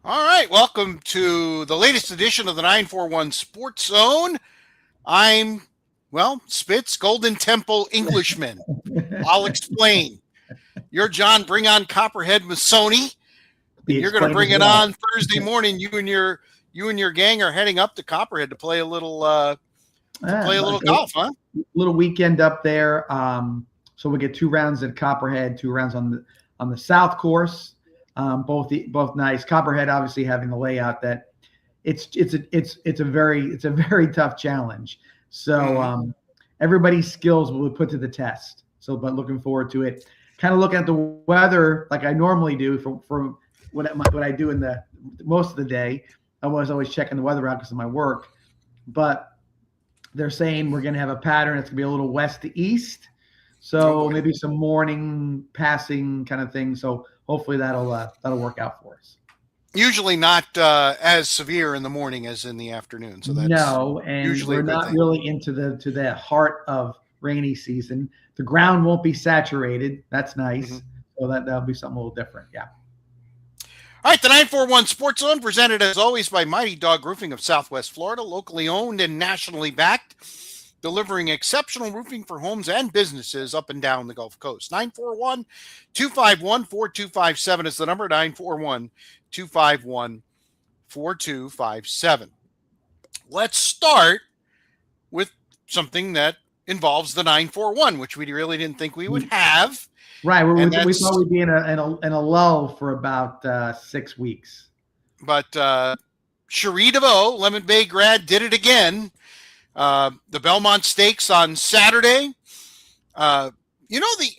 All right, welcome to the latest edition of the 941 Sports Zone. I'm, Spitz, Golden Temple Englishman. I'll explain. You're John, bring on Copperhead Masoni, Be and you're going to explained bring as it well. on Thursday morning. You and your gang are heading up to Copperhead to play a little golf, huh? Little weekend up there. So we get 2 rounds at Copperhead, 2 rounds on the South course. Both nice. Copperhead obviously having the layout that it's a very tough challenge. So everybody's skills will be put to the test. So, but looking forward to it. Kind of looking at the weather like I normally do for what I do in the most of the day. I was always checking the weather out because of my work, but they're saying we're going to have a pattern. It's going to be a little west to east. So maybe some morning passing kind of thing. So hopefully that'll work out for us. Usually not as severe in the morning as in the afternoon. So that's and we're not really into the heart of rainy season. The ground won't be saturated. That's nice. Mm-hmm. So that'll be something a little different. Yeah. All right, the 941 Sports Zone presented as always by Mighty Dog Roofing of Southwest Florida, locally owned and nationally backed, delivering exceptional roofing for homes and businesses up and down the Gulf Coast. 941-251-4257 is the number, 941-251-4257. Let's start with something that involves the 941, which we really didn't think we would have. Right. We thought we'd be in a lull for about 6 weeks. But Cherie DeVoe, Lemon Bay grad, did it again. The Belmont Stakes on Saturday. The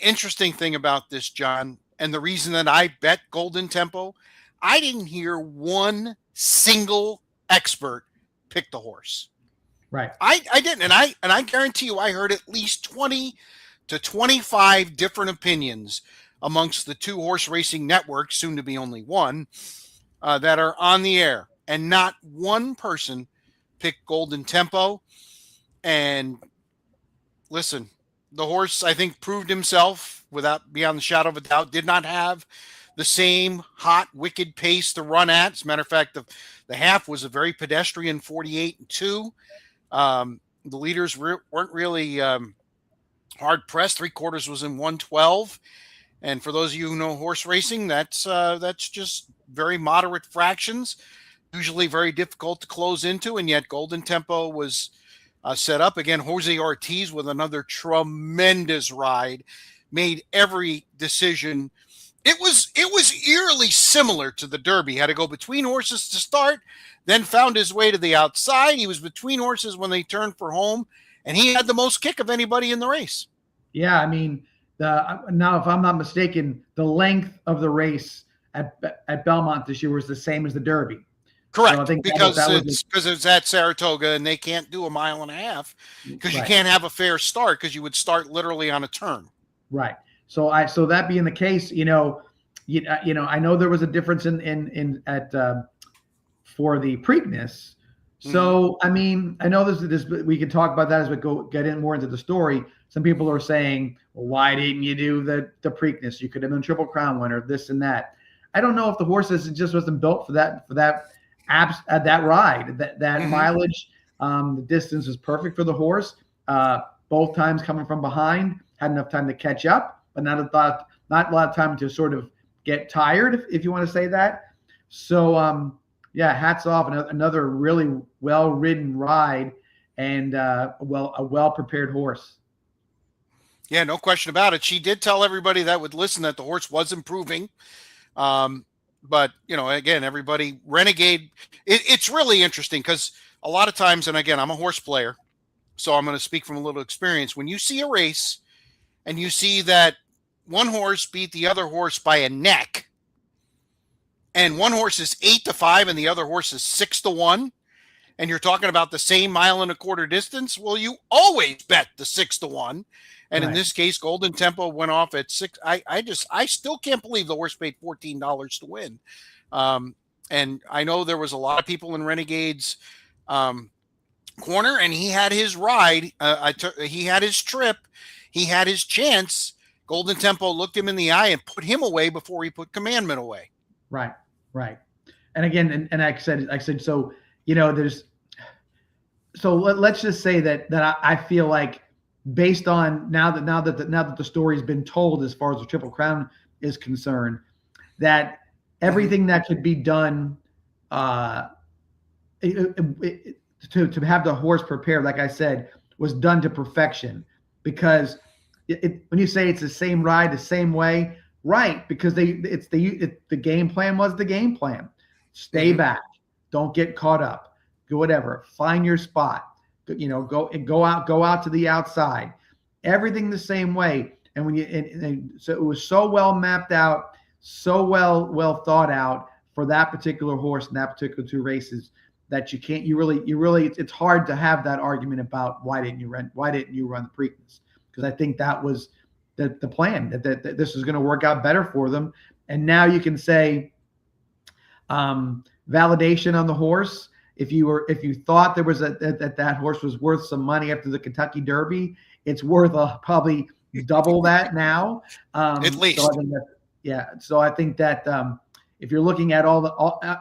interesting thing about this, John, and the reason that I bet Golden Tempo, I didn't hear one single expert pick the horse. Right. I didn't, and I guarantee you I heard at least 20 to 25 different opinions amongst the 2 horse racing networks, soon to be only one, that are on the air. And not one person picked Golden Tempo. And listen, the horse, I think, proved himself beyond the shadow of a doubt. Did not have the same hot, wicked pace to run at. As a matter of fact, the half was a very pedestrian 48-2. The leaders weren't really hard pressed. 3/4 was in 112. And for those of you who know horse racing, that's just very moderate fractions, usually very difficult to close into. And yet Golden Tempo was set up again. Jose Ortiz with another tremendous ride, made every decision. It was eerily similar to the Derby. Had to go between horses to start, then found his way to the outside. He was between horses when they turned for home, and he had the most kick of anybody in the race. Yeah, I mean, now if I'm not mistaken, the length of the race at Belmont this year was the same as the Derby. Correct, so I think because it's at Saratoga and they can't do a mile and a half because you can't have a fair start because you would start literally on a turn. Right. So that being the case, I know there was a difference in for the Preakness. So I mean, I know this we can talk about that as we get in more into the story. Some people are saying, well, why didn't you do the Preakness? You could have been Triple Crown winner, this and that. I don't know if the horses just wasn't built for that ride, that mileage. The distance was perfect for the horse. Both times coming from behind, had enough time to catch up, but not a lot of time to sort of get tired, if you want to say that. So hats off, another really well-ridden ride, and a well-prepared horse. Yeah, no question about it. She did tell everybody that would listen that the horse was improving. But, again, everybody, Renegade, it's really interesting because a lot of times, and again, I'm a horse player, so I'm going to speak from a little experience. When you see a race and you see that one horse beat the other horse by a neck, and one horse is 8-5 and the other horse is 6-1, and you're talking about the same 1.25 mile distance, well, you always bet the 6-1. And in this case, Golden Tempo went off at 6. I still can't believe the horse paid $14 to win. And I know there was a lot of people in Renegade's corner, and he had his ride. He had his trip. He had his chance. Golden Tempo looked him in the eye and put him away before he put Commandment away. Right. And again, and I said, so, you know, let's just say that I feel like, based on now that the story's been told as far as the Triple Crown is concerned, that everything that could be done to have the horse prepared, like I said, was done to perfection. Because when you say it's the same ride, the same way, right? Because the game plan was the game plan. Stay back, don't get caught up, go whatever, find your spot, you know, go out to the outside, everything the same way. And when so it was so well mapped out, so well thought out for that particular horse and that particular two races, that you really it's hard to have that argument about why didn't you run the Preakness, because I think that was the plan, that this is going to work out better for them. And now you can say, validation on the horse. If you thought there was that horse was worth some money after the Kentucky Derby, it's worth probably double that now. At least. So I think that if you're looking at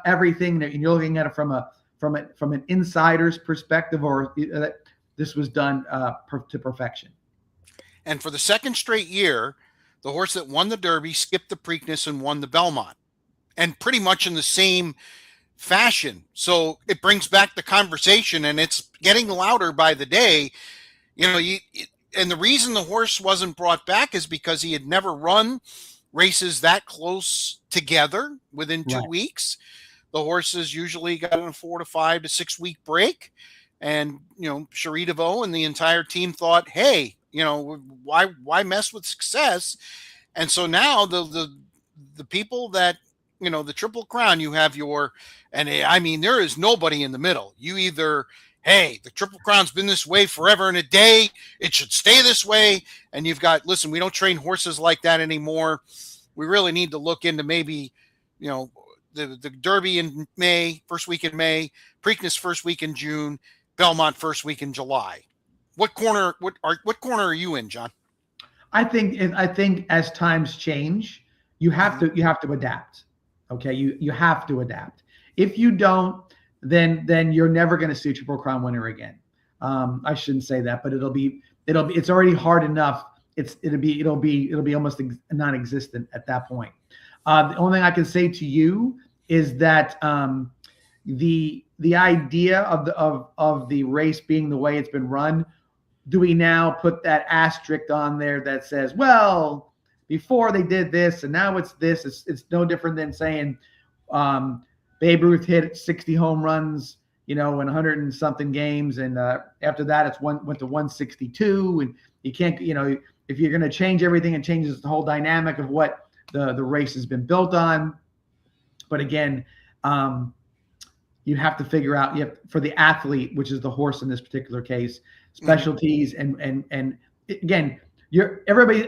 everything, and you're looking at it from an insider's perspective, or this was done to perfection. And for the second straight year, the horse that won the Derby skipped the Preakness and won the Belmont, and pretty much in the same fashion. So it brings back the conversation, and it's getting louder by the day. You know, and the reason the horse wasn't brought back is because he had never run races that close together within 2 weeks. The horses usually got a 4 to 5 to 6 week break. And, you know, Cherie DeVaux and the entire team thought, hey, you know, why mess with success? And so now the people that, you know, the Triple Crown, you have and I mean, there is nobody in the middle. You either, hey, the Triple Crown's been this way forever and a day, it should stay this way. And you've got, listen, we don't train horses like that anymore. We really need to look into maybe, you know, the Derby in May, first week in May, Preakness first week in June, Belmont first week in July. What corner are you in, John? I think as times change, you have to adapt. Okay, you have to adapt. If you don't, then you're never going to see a Triple Crown winner again. I shouldn't say that, but it's already hard enough. It'll be almost non-existent at that point. The only thing I can say to you is that the idea of the race being the way it's been run, do we now put that asterisk on there that says, well, before they did this and now it's this? It's no different than saying Babe Ruth hit 60 home runs, you know, in 100 and something games, and after that went to 162, and you can't, you know, if you're going to change everything, it changes the whole dynamic of what the race has been built on. But again, you have to figure out, for the athlete, which is the horse in this particular case, specialties, and again,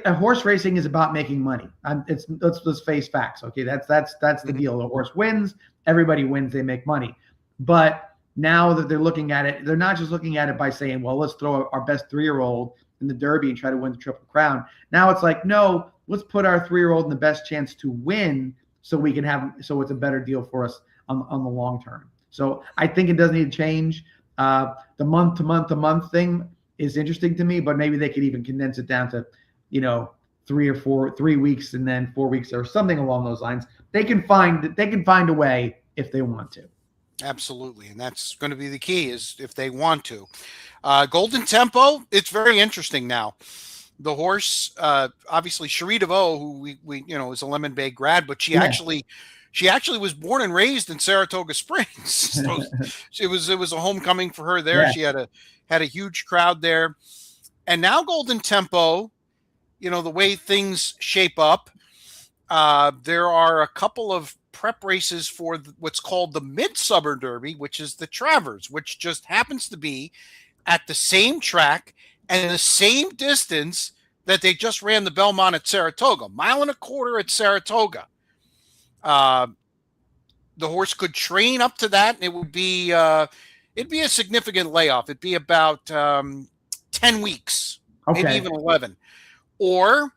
horse racing is about making money. Let's face facts. Okay, that's the deal. The horse wins, everybody wins, they make money. But now that they're looking at it, they're not just looking at it by saying, well, let's throw our best 3-year-old in the Derby and try to win the Triple Crown. Now it's like, no, let's put our 3-year-old in the best chance to win, so it's a better deal for us on the long term. So I think it does need to change. The month to month thing is interesting to me, but maybe they could even condense it down to, you know, 3 weeks and then 4 weeks or something along those lines. They can find a way if they want to. Absolutely. And that's going to be the key, is if they want to. Golden Tempo, it's very interesting now. The horse, obviously Cherie DeVaux, who we you know, is a Lemon Bay grad, but she actually was born and raised in Saratoga Springs. So it was a homecoming for her there. Yeah. She had a huge crowd there. And now Golden Tempo, you know, the way things shape up, there are a couple of prep races for what's called the Midsummer Derby, which is the Travers, which just happens to be at the same track and the same distance that they just ran the Belmont at Saratoga, 1.25 miles at Saratoga. The horse could train up to that, and it would be it'd be a significant layoff. It'd be about 10 weeks, maybe even 11. Or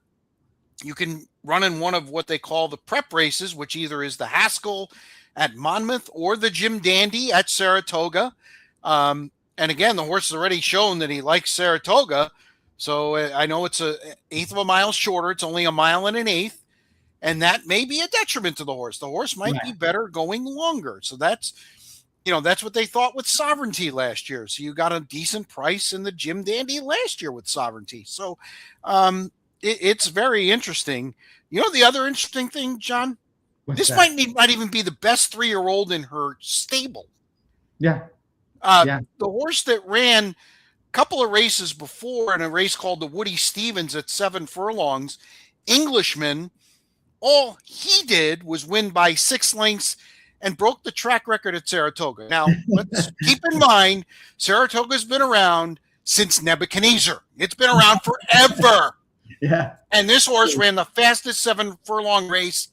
you can run in one of what they call the prep races, which either is the Haskell at Monmouth or the Jim Dandy at Saratoga. And again, the horse has already shown that he likes Saratoga. So I know it's an eighth of a mile shorter. It's only a mile and an eighth. And that may be a detriment to the horse. The horse might be better going longer. So that's what they thought with Sovereignty last year. So you got a decent price in the Jim Dandy last year with Sovereignty. So it's very interesting. You know, the other interesting thing, John, this might even be the best 3-year-old in her stable. Yeah. The horse that ran a couple of races before in a race called the Woody Stevens at 7 furlongs, Englishman, all he did was win by 6 lengths and broke the track record at Saratoga. Now, let's keep in mind, Saratoga's been around since Nebuchadnezzar. It's been around forever. Yeah. And this horse ran the fastest 7 furlong race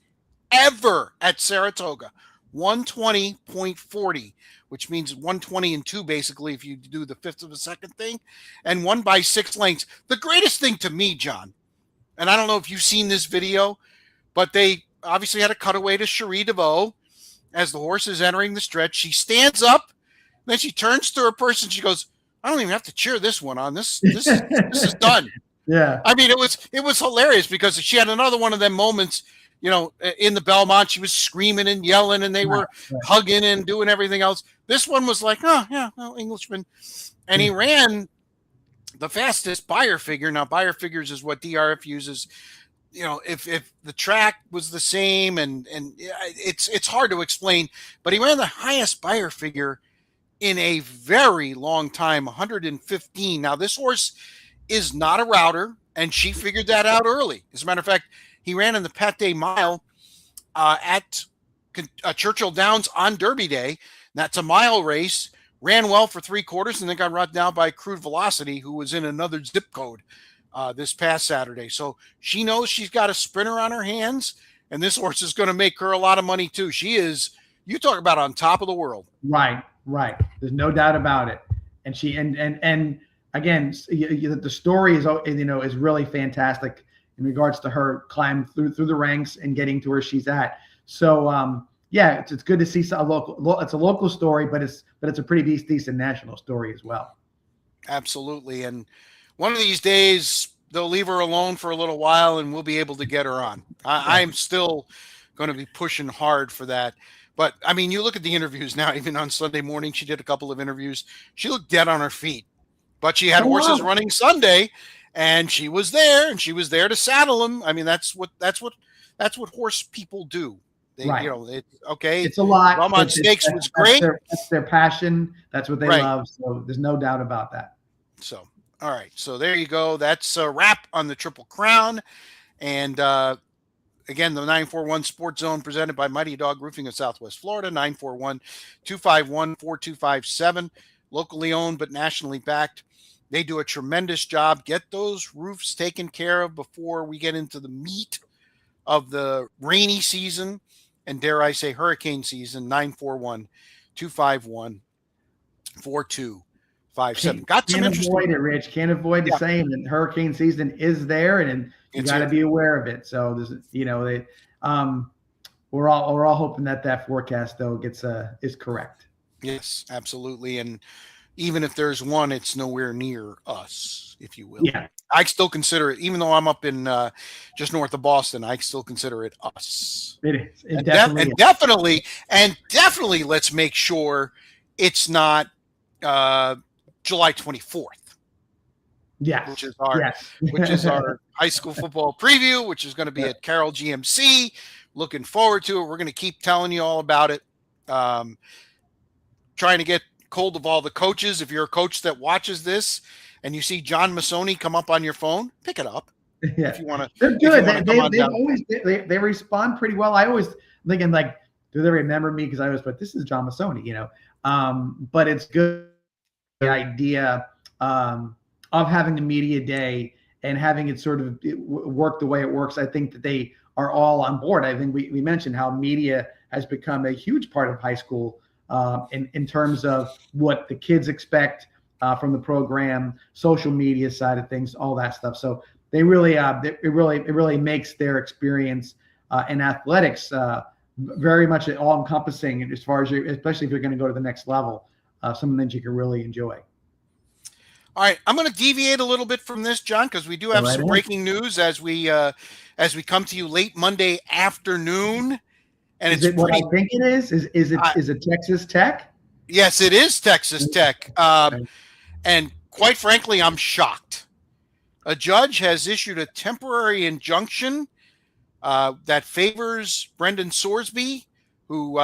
ever at Saratoga, 120.40, which means 120 and 2, basically, if you do the fifth of a second thing, and won by 6 lengths. The greatest thing to me, John, and I don't know if you've seen this video, but they obviously had a cutaway to Cherie DeVaux as the horse is entering the stretch. She stands up, then she turns to her person. She goes, I don't even have to cheer this one on. This is done. Yeah. I mean, it was hilarious because she had another one of them moments, you know, in the Belmont. She was screaming and yelling and they were hugging and doing everything else. This one was like, oh, yeah, well, Englishman. And he ran the fastest Beyer figure. Now, Beyer figures is what DRF uses. You know, if the track was the same and it's hard to explain, but he ran the highest Beyer figure in a very long time, 115. Now, this horse is not a router, and she figured that out early. As a matter of fact, he ran in the Pate Mile at Churchill Downs on Derby Day. That's a mile race. Ran well for 3/4, and then got run down by Crude Velocity, who was in another zip code this past Saturday. So she knows she's got a sprinter on her hands, and this horse is going to make her a lot of money too. She is, you talk about on top of the world. Right. There's no doubt about it. And she and again, the story is really fantastic in regards to her climb through the ranks and getting to where she's at. So it's good to see it's a local story, but it's a pretty decent national story as well. Absolutely. And one of these days they'll leave her alone for a little while and we'll be able to get her on. I'm still going to be pushing hard for that. But I mean, you look at the interviews now, even on Sunday morning, she did a couple of interviews. She looked dead on her feet, but she had horses running Sunday and she was there to saddle them. I mean, that's what horse people do. It's a lot. Belmont Stakes was great. That's their passion. That's what they love. So there's no doubt about that. So, all right. So there you go. That's a wrap on the Triple Crown. And again, the 941 Sports Zone presented by Mighty Dog Roofing of Southwest Florida, 941-251-4257. Locally owned but nationally backed. They do a tremendous job. Get those roofs taken care of before we get into the meat of the rainy season and, dare I say, hurricane season. 941-251-4257. Got some interesting. Can't avoid it, Rich. Can't avoid the saying that hurricane season is there, and you got to be aware of it. So there's, we're all hoping that forecast though is correct. Yes, absolutely. And even if there's one, it's nowhere near us, if you will. Yeah. I still consider it, even though I'm up in just north of Boston, I still consider it us. It is. It definitely let's make sure it's not July 24th. Yeah. Which is our high school football preview, which is going to be at Carroll GMC. Looking forward to it. We're going to keep telling you all about it. Trying to get hold of all the coaches. If you're a coach that watches this and you see John Massoni come up on your phone, pick it up. Yeah. If you want to. They're good. They respond pretty well. I always thinking like, do they remember me? Because I always put, this is John Massoni, but it's good. The idea of having a media day and having it sort of work the way it works. I think that they are all on board. I think we mentioned how media has become a huge part of high school in terms of what the kids expect from the program, social media side of things, all that stuff. So they really, it really makes their experience in athletics very much all encompassing as far as especially if you're going to go to the next level, something that you can really enjoy. All right, I'm going to deviate a little bit from this, John, because we do have some breaking news as we come to you late Monday afternoon, and is it what I think it is? Is it Texas Tech? Yes, it is Texas Tech, and quite frankly, I'm shocked. A judge has issued a temporary injunction that favors Brendan Sorsby, who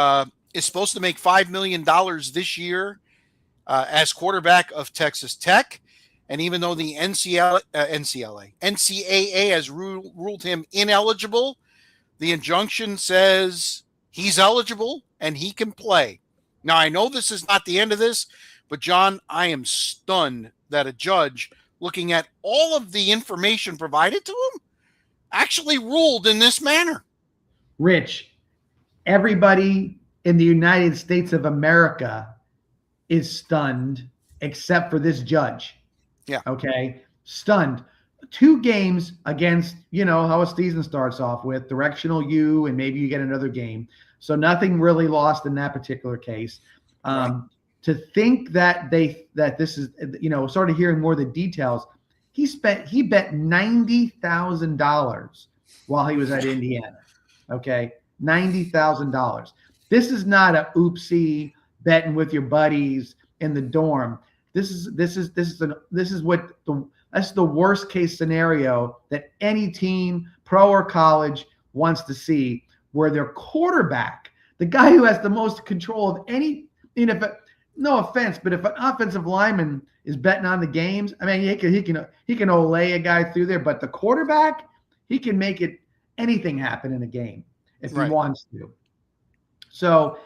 is supposed to make $5 million this year as quarterback of Texas Tech. And even though the NCAA has ruled him ineligible, the injunction says he's eligible and he can play. Now, I know this is not the end of this, but John, I am stunned that a judge, looking at all of the information provided to him, actually ruled in this manner. Rich, everybody in the United States of America is stunned except for this judge. Yeah. Okay. Stunned. 2 games against, how a season starts off with directional U, and maybe you get another game. So nothing really lost in that particular case. Right. To think that this is, started hearing more of the details. He bet $90,000 while he was at Indiana. Okay. $90,000. This is not a oopsie betting with your buddies in the dorm. That's the worst case scenario that any team, pro or college, wants to see, where their quarterback, the guy who has the most control of any, no offense, but if an offensive lineman is betting on the games, I mean, he can olay a guy through there, but the quarterback, he can make anything happen in a game if he wants to. So,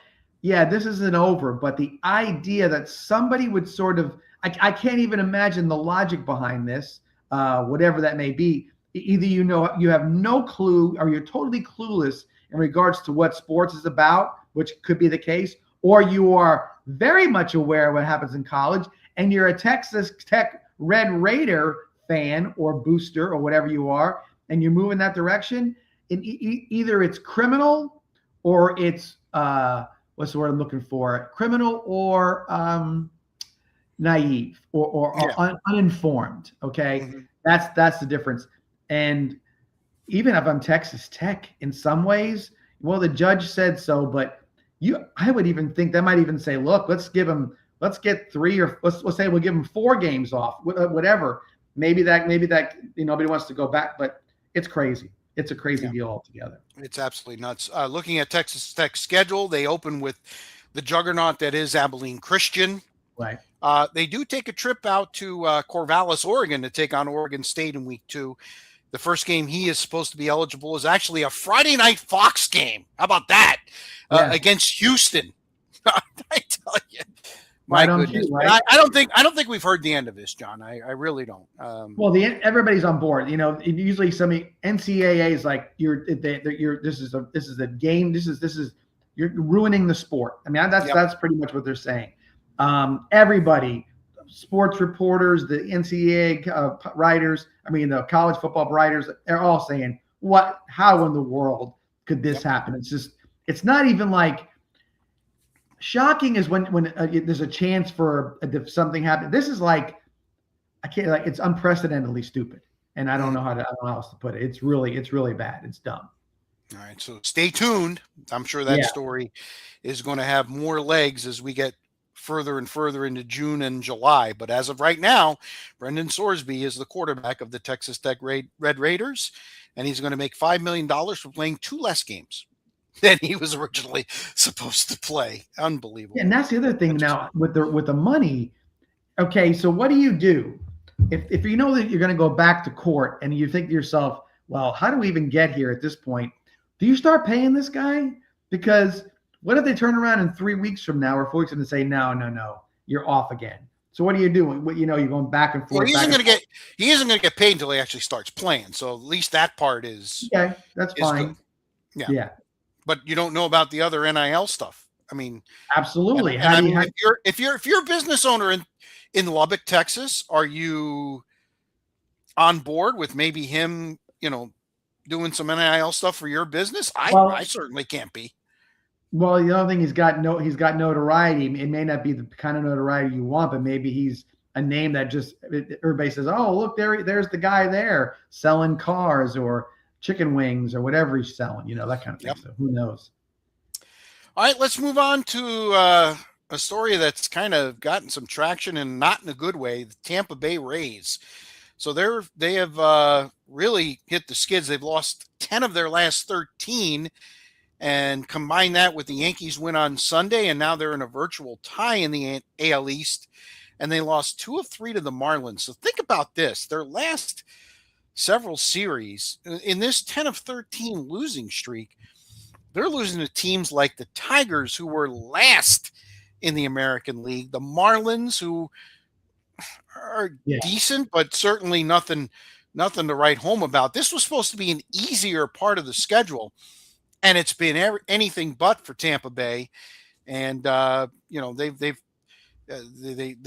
yeah, this isn't over, but the idea that somebody would sort of, I can't even imagine the logic behind this, whatever that may be. Either you have no clue, or you're totally clueless in regards to what sports is about, which could be the case, or you are very much aware of what happens in college, and you're a Texas Tech Red Raider fan or booster or whatever you are, and you move in that direction. Either it's criminal or it's what's the word I'm looking for? Criminal or naive or uninformed. Okay. Mm-hmm. That's the difference. And even if I'm Texas Tech, in some ways, well, the judge said so, but I would even think they might even say, look, let's get 3, or let's say we'll give them 4 games off, whatever. Maybe that nobody wants to go back, but it's crazy. It's a crazy deal altogether. It's absolutely nuts. Looking at Texas Tech's schedule, they open with the juggernaut that is Abilene Christian. Right. They do take a trip out to Corvallis, Oregon, to take on Oregon State in week 2. The first game he is supposed to be eligible is actually a Friday night Fox game. How about that? Against Houston. I tell you. My goodness. Right? I don't think we've heard the end of this, John. I really don't. Well, everybody's on board. Usually NCAA is like this is a game. This is you're ruining the sport. I mean, that's pretty much what they're saying. Everybody, sports reporters, the NCAA writers, the college football writers, they're all saying, how in the world could this happen? It's not even like. Shocking is when there's a chance for something happen. This is it's unprecedentedly stupid, and I don't know how else to put it. It's really bad. It's dumb. All right, so stay tuned. I'm sure that story is going to have more legs as we get further and further into June and July. But as of right now, Brendan Sorsby is the quarterback of the Texas Tech Red Raiders, and he's going to make $5 million for playing 2 less games than he was originally supposed to play. Unbelievable. Yeah, and that's the other thing now with the money. Okay, so what do you do if you know that you're going to go back to court and you think to yourself, well, how do we even get here at this point? Do you start paying this guy? Because what if they turn around in 3 weeks from now or 4 weeks and say, no, you're off again? So what are you doing? You're going back and forth. Well, he isn't going to get paid until he actually starts playing. So at least that part is that's fine. Good. Yeah. But you don't know about the other NIL stuff. I mean, absolutely. If you're a business owner in Lubbock, Texas, are you on board with maybe him, doing some NIL stuff for your business? I certainly can't be. Well, the other thing, he's got notoriety. It may not be the kind of notoriety you want, but maybe he's a name that just everybody says, "Oh, look there's the guy there selling cars or chicken wings or whatever he's selling," that kind of thing. Yep. So who knows? All right, let's move on to a story that's kind of gotten some traction and not in a good way. The Tampa Bay Rays. So they have really hit the skids. They've lost 10 of their last 13, and combine that with the Yankees win on Sunday, and now they're in a virtual tie in the AL East, and they lost 2 of 3 to the Marlins. So think about this: their last several series in this 10 of 13 losing streak, they're losing to teams like the Tigers, who were last in the American League, the Marlins, who are decent, but certainly nothing to write home about. This was supposed to be an easier part of the schedule, and it's been anything but for Tampa Bay. And they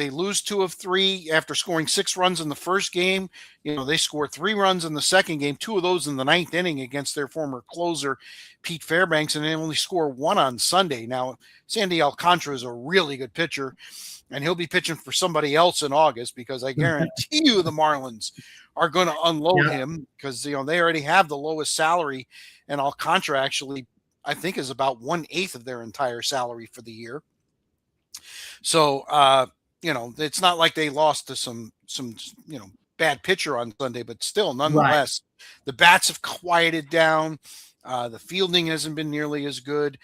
lose 2 of 3 after scoring 6 runs in the first game. They score 3 runs in the second game, 2 of those in the 9th inning against their former closer, Pete Fairbanks, and they only score 1 on Sunday. Now, Sandy Alcantara is a really good pitcher, and he'll be pitching for somebody else in August, because I guarantee you the Marlins are going to unload him, because they already have the lowest salary, and Alcantara actually, I think, is about 1/8 of their entire salary for the year. So, it's not like they lost to some bad pitcher on Sunday, but still, nonetheless, the bats have quieted down. The fielding hasn't been nearly as good.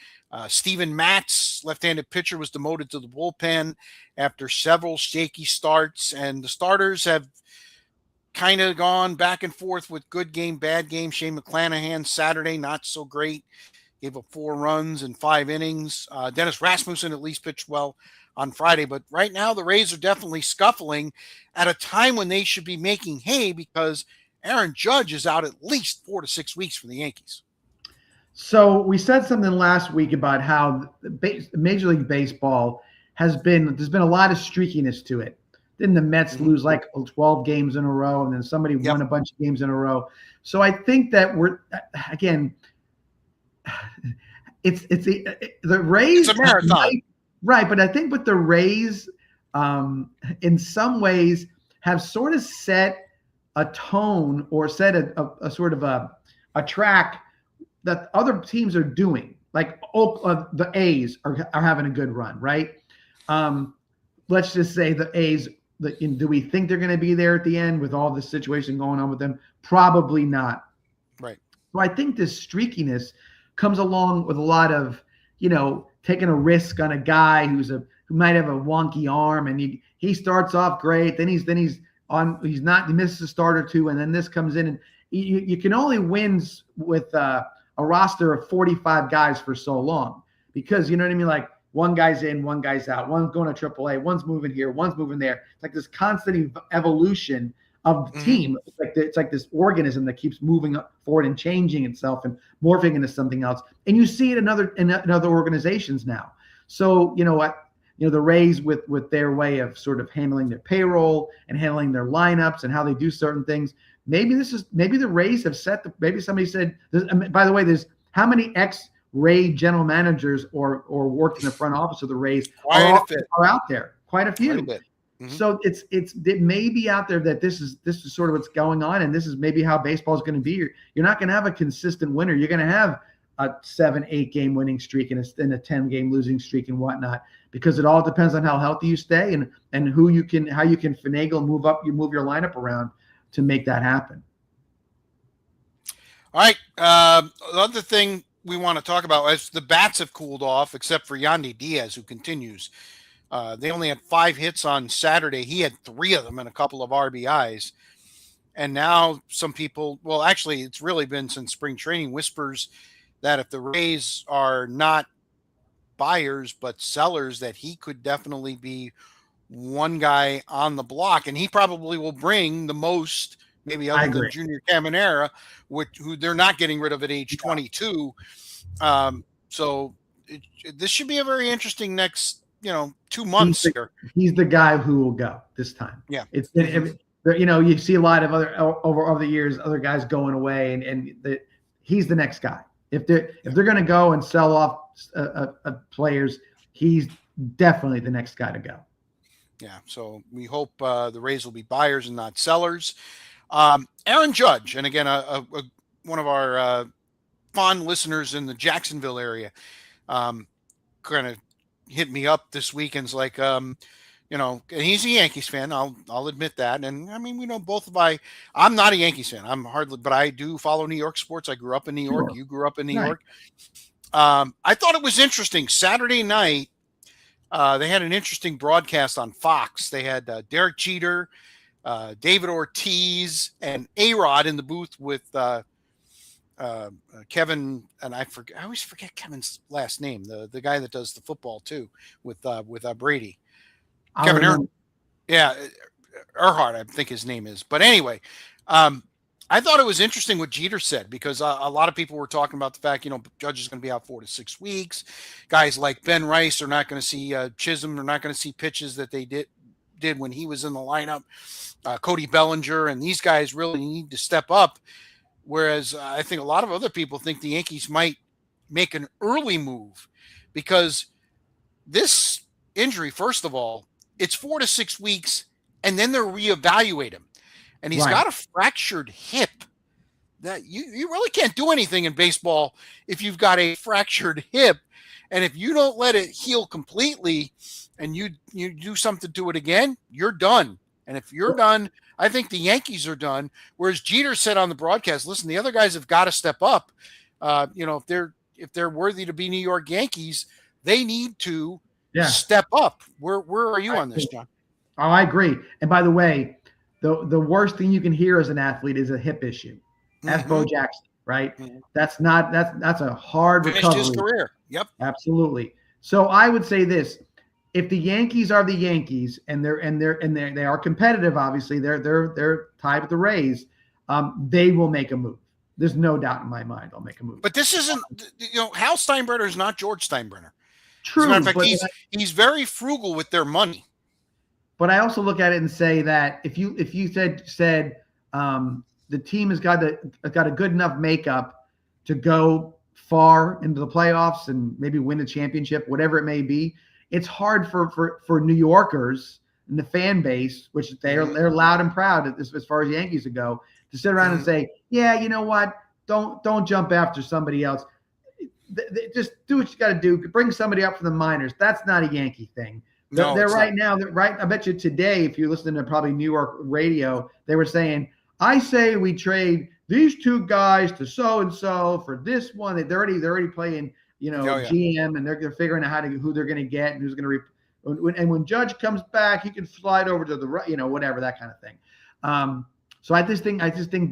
Steven Matz, left-handed pitcher, was demoted to the bullpen after several shaky starts, and the starters have kind of gone back and forth with good game, bad game. Shane McClanahan Saturday, not so great. Gave up 4 runs in 5 innings. Dennis Rasmussen at least pitched well on Friday. But right now, the Rays are definitely scuffling at a time when they should be making hay, because Aaron Judge is out at least 4 to 6 weeks for the Yankees. So we said something last week about how Major League Baseball there's been a lot of streakiness to it. Didn't the Mets lose like 12 games in a row, and then somebody won a bunch of games in a row? So I think that it's the Rays. It's a marathon. Right, but I think with the Rays, in some ways, have sort of set a tone, or set a sort of a track that other teams are doing. Like the A's are having a good run, right? Let's just say the A's. Do we think they're going to be there at the end with all this situation going on with them? Probably not. Right. So I think this streakiness comes along with a lot of, taking a risk on a guy who might have a wonky arm, and he starts off great, then he misses a start or 2, and then this comes in, and you can only win with a roster of 45 guys for so long, because you know what I mean, like one guy's in, one guy's out, one's going to AAA, one's moving here, one's moving there. It's like this constant evolution of the team. It's like this organism that keeps moving forward and changing itself and morphing into something else. And you see it in other organizations now. So the Rays with their way of sort of handling their payroll and handling their lineups and how they do certain things. Maybe the Rays have maybe somebody said, by the way, there's how many ex-Ray general managers or worked in the front office of the Rays are out there? Quite a few. Quite a bit. Mm-hmm. So it may be out there that this is sort of what's going on, and this is maybe how baseball is going to be. You're not going to have a consistent winner. You're going to have a 7-8 game winning streak and a 10-game losing streak and whatnot, because it all depends on how healthy you stay and how you can finagle and move your lineup around to make that happen. All right. The other thing we want to talk about is the bats have cooled off, except for Yandy Diaz, who continues. They only had 5 hits on Saturday. He had 3 of them and a couple of RBIs. And now some people, well, actually, it's really been since spring training, whispers that if the Rays are not buyers but sellers, that he could definitely be one guy on the block. And he probably will bring the most, maybe other than Junior Caminera, who they're not getting rid of at age 22. So this should be a very interesting next 2 months here. He's the guy who will go this time. Yeah. It's you see a lot of other over the years, other guys going away, and he's the next guy. If they're going to go and sell off players, he's definitely the next guy to go. Yeah, so we hope the Rays will be buyers and not sellers. Aaron Judge, and again, one of our fond listeners in the Jacksonville area, kind of hit me up this weekend's like, and he's a Yankees fan. I'll admit that. And I mean, both I'm not a Yankees fan. I'm hardly, but I do follow New York sports. I grew up in New York. Sure. You grew up in New Right. York. I thought it was interesting. Saturday night, they had an interesting broadcast on Fox. They had Derek Jeter, David Ortiz, and A-Rod in the booth with Kevin, and I always forget Kevin's last name. The guy that does the football too with Brady. Kevin Earhart. Yeah, Earhart, I think his name is. But anyway, I thought it was interesting what Jeter said, because a lot of people were talking about the fact, Judge is going to be out 4 to 6 weeks. Guys like Ben Rice are not going to see Chisholm. They're not going to see pitches that they did when he was in the lineup. Cody Bellinger and these guys really need to step up. Whereas I think a lot of other people think the Yankees might make an early move, because this injury, first of all, it's 4 to 6 weeks, and then they'll reevaluate him. And he's got a fractured hip. That you really can't do anything in baseball if you've got a fractured hip. And if you don't let it heal completely and you do something to it again, you're done. And if you're done, I think the Yankees are done. Whereas Jeter said on the broadcast, listen, the other guys have got to step up. If they're worthy to be New York Yankees, they need to step up. Where are you on this, John? Oh, I agree. And by the way, the worst thing you can hear as an athlete is a hip issue. That's Bo Jackson, right? Mm-hmm. That's a hard recovery. Finished his career. Yep. Absolutely. So I would say this: if the Yankees are the Yankees and they are competitive, obviously they're tied with the Rays, they will make a move. There's no doubt in my mind they'll make a move. But this isn't, Hal Steinbrenner is not George Steinbrenner. True. As a matter of fact, he's very frugal with their money. But I also look at it and say that if you said the team has got a good enough makeup to go far into the playoffs and maybe win a championship, whatever it may be, it's hard for New Yorkers and the fan base, which they're loud and proud as far as Yankees go, to sit around and say, yeah, you know what? Don't jump after somebody else. Just do what you got to do. Bring somebody up from the minors. That's not a Yankee thing. They're right now. I bet you today, if you listen to probably New York radio, they were saying, I say we trade these two guys to so and so for this one. They're already playing, GM, and they're figuring out who they're going to get and who's going to. And when Judge comes back, he can slide over to the right, whatever, that kind of thing. So I just think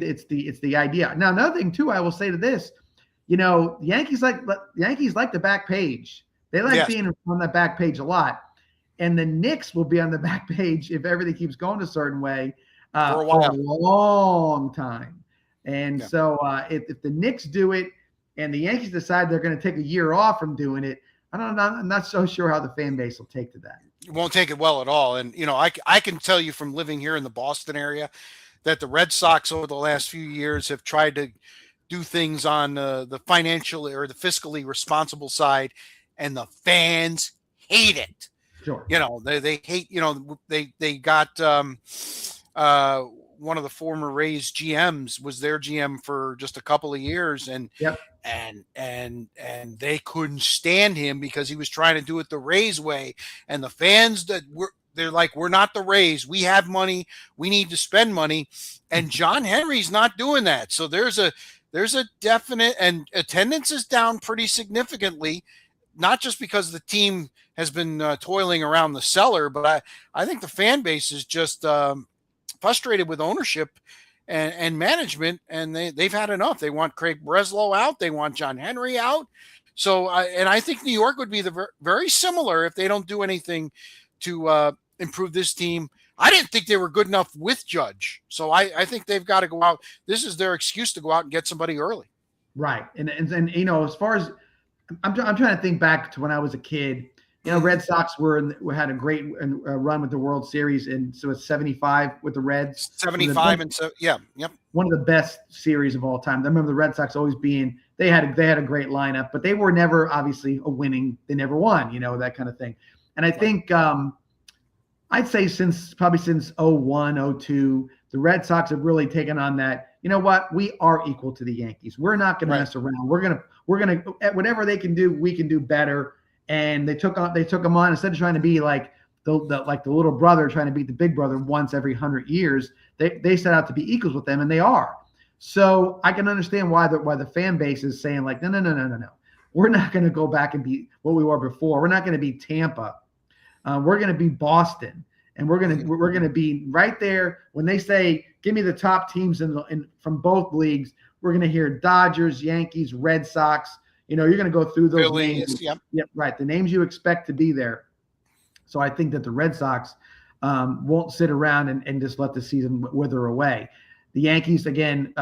it's the idea. Now another thing too, I will say to this, the Yankees like the back page. They like being on that back page a lot. And the Knicks will be on the back page if everything keeps going a certain way for a long time. And so if the Knicks do it and the Yankees decide they're going to take a year off from doing it, I'm not so sure how the fan base will take to that. It won't take it well at all. And, I can tell you from living here in the Boston area that the Red Sox over the last few years have tried to do things on the financial or the fiscally responsible side, and the fans hate it. Sure. They hate, they got one of the former Rays GMs was their GM for just a couple of years, and and they couldn't stand him because he was trying to do it the Rays way, and the fans they're like, we're not the Rays. We have money. We need to spend money, and John Henry's not doing that. So there's a definite, and attendance is down pretty significantly, not just because the team has been toiling around the cellar, but I think the fan base is just frustrated with ownership and management, and they've had enough. They want Craig Breslow out. They want John Henry out. So, I think New York would be very similar if they don't do anything to improve this team. I didn't think they were good enough with Judge. So I think they've got to go out. This is their excuse to go out and get somebody early. Right. And as far as I'm trying to think back to when I was a kid, Red Sox had a great run with the World Series, and so it's 75 with the Reds. 75 and so yep. One of the best series of all time. I remember the Red Sox always being they had a great lineup, but they were never obviously a winning. They never won, that kind of thing. And I think I'd say since 01, 02, the Red Sox have really taken on that. You know what? We are equal to the Yankees. We're not going to mess around. We're gonna whatever they can do, we can do better. And they took them on instead of trying to be like the little brother trying to beat the big brother once every 100 years. They set out to be equals with them, and they are. So I can understand why the fan base is saying like, no. We're not going to go back and be what we were before. We're not going to be Tampa. We're going to be Boston, and we're going to be right there when they say, "Give me the top teams from both leagues." We're going to hear Dodgers, Yankees, Red Sox. You're going to go through those names. Yep, right. The names you expect to be there. So I think that the Red Sox won't sit around and just let the season wither away. The Yankees, again,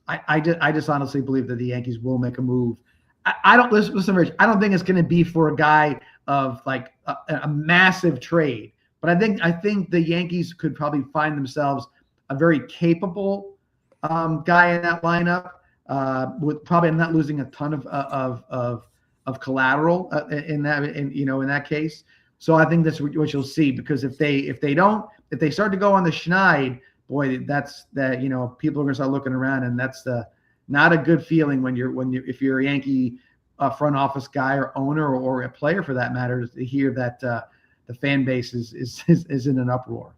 I just honestly believe that the Yankees will make a move. I don't listen, Rich. I don't think it's going to be for a guy of like a massive trade, but I think the Yankees could probably find themselves a very capable guy in that lineup. With probably not losing a ton of collateral in that case. So I think that's what you'll see, because if they start to go on the schneid, boy, people are gonna start looking around, and that's not a good feeling if you're a Yankee front office guy or owner or a player for that matter, to hear that the fan base is in an uproar.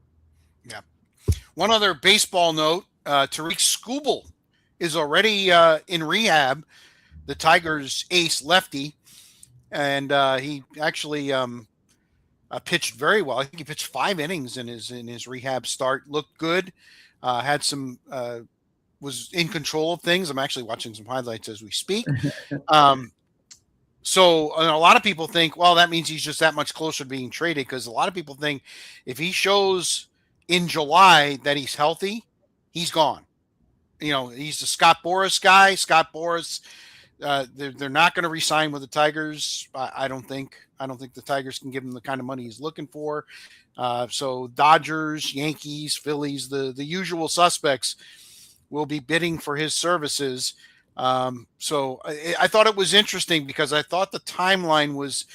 Yeah. One other baseball note: Tariq Skubal is already in rehab, the Tigers ace lefty, and he actually pitched very well. I think he pitched 5 innings in his rehab start. Looked good. Had some was in control of things. I'm actually watching some highlights as we speak. So a lot of people think, well, that means he's just that much closer to being traded, because a lot of people think if he shows in July that he's healthy, he's gone. He's the Scott Boras guy. Scott Boras, they're not going to re-sign with the Tigers. I don't think the Tigers can give him the kind of money he's looking for. So Dodgers, Yankees, Phillies, the usual suspects will be bidding for his services. So I thought it was interesting, because I thought the timeline was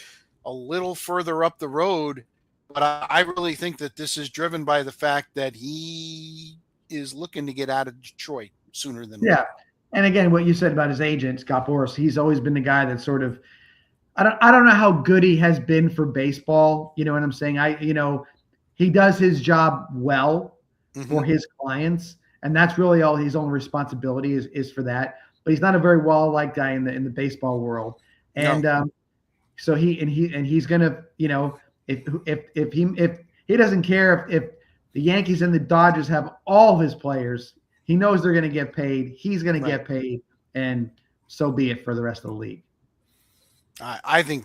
a little further up the road, but I really think that this is driven by the fact that he is looking to get out of Detroit sooner than later. And again, what you said about his agent, Scott Boras, he's always been the guy that sort of, I don't know how good he has been for baseball. You know what I'm saying? He does his job well for his clients, and that's really all his own responsibility is for that. But he's not a very well-liked guy in the baseball world. And so he's gonna, if he doesn't care if the Yankees and the Dodgers have all of his players, he knows they're going to get paid. He's going to get paid, and so be it for the rest of the league. I think,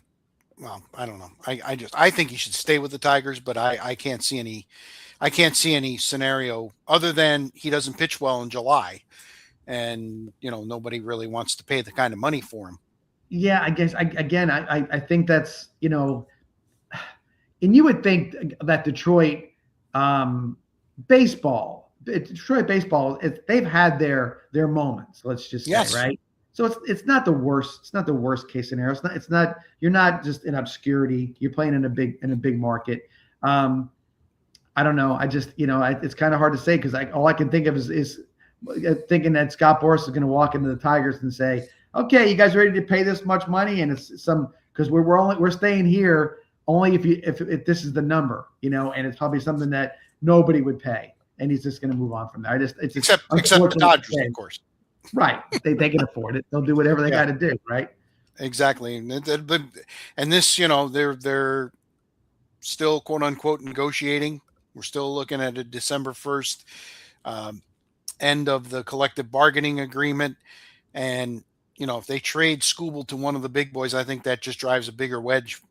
well, I don't know. I think he should stay with the Tigers, but I can't see any scenario other than he doesn't pitch well in July, and nobody really wants to pay the kind of money for him. Yeah, I guess I think that's and you would think that Detroit baseball, they've had their moments. Let's just say, right? So it's not the worst. It's not the worst case scenario. It's not. You're not just in obscurity. You're playing in a big market. I don't know. I just it's kind of hard to say, because all I can think of is thinking that Scott Boras is going to walk into the Tigers and say, "Okay, you guys ready to pay this much money?" And it's because we're staying here only if this is the number, and it's probably something that nobody would pay, and he's just going to move on from there. Except the Dodgers, of course. Right. They can afford it. They'll do whatever they got to do. Right. Exactly. And this, they're still quote unquote negotiating. We're still looking at a December 1st end of the collective bargaining agreement. And, if they trade Skubal to one of the big boys, I think that just drives a bigger wedge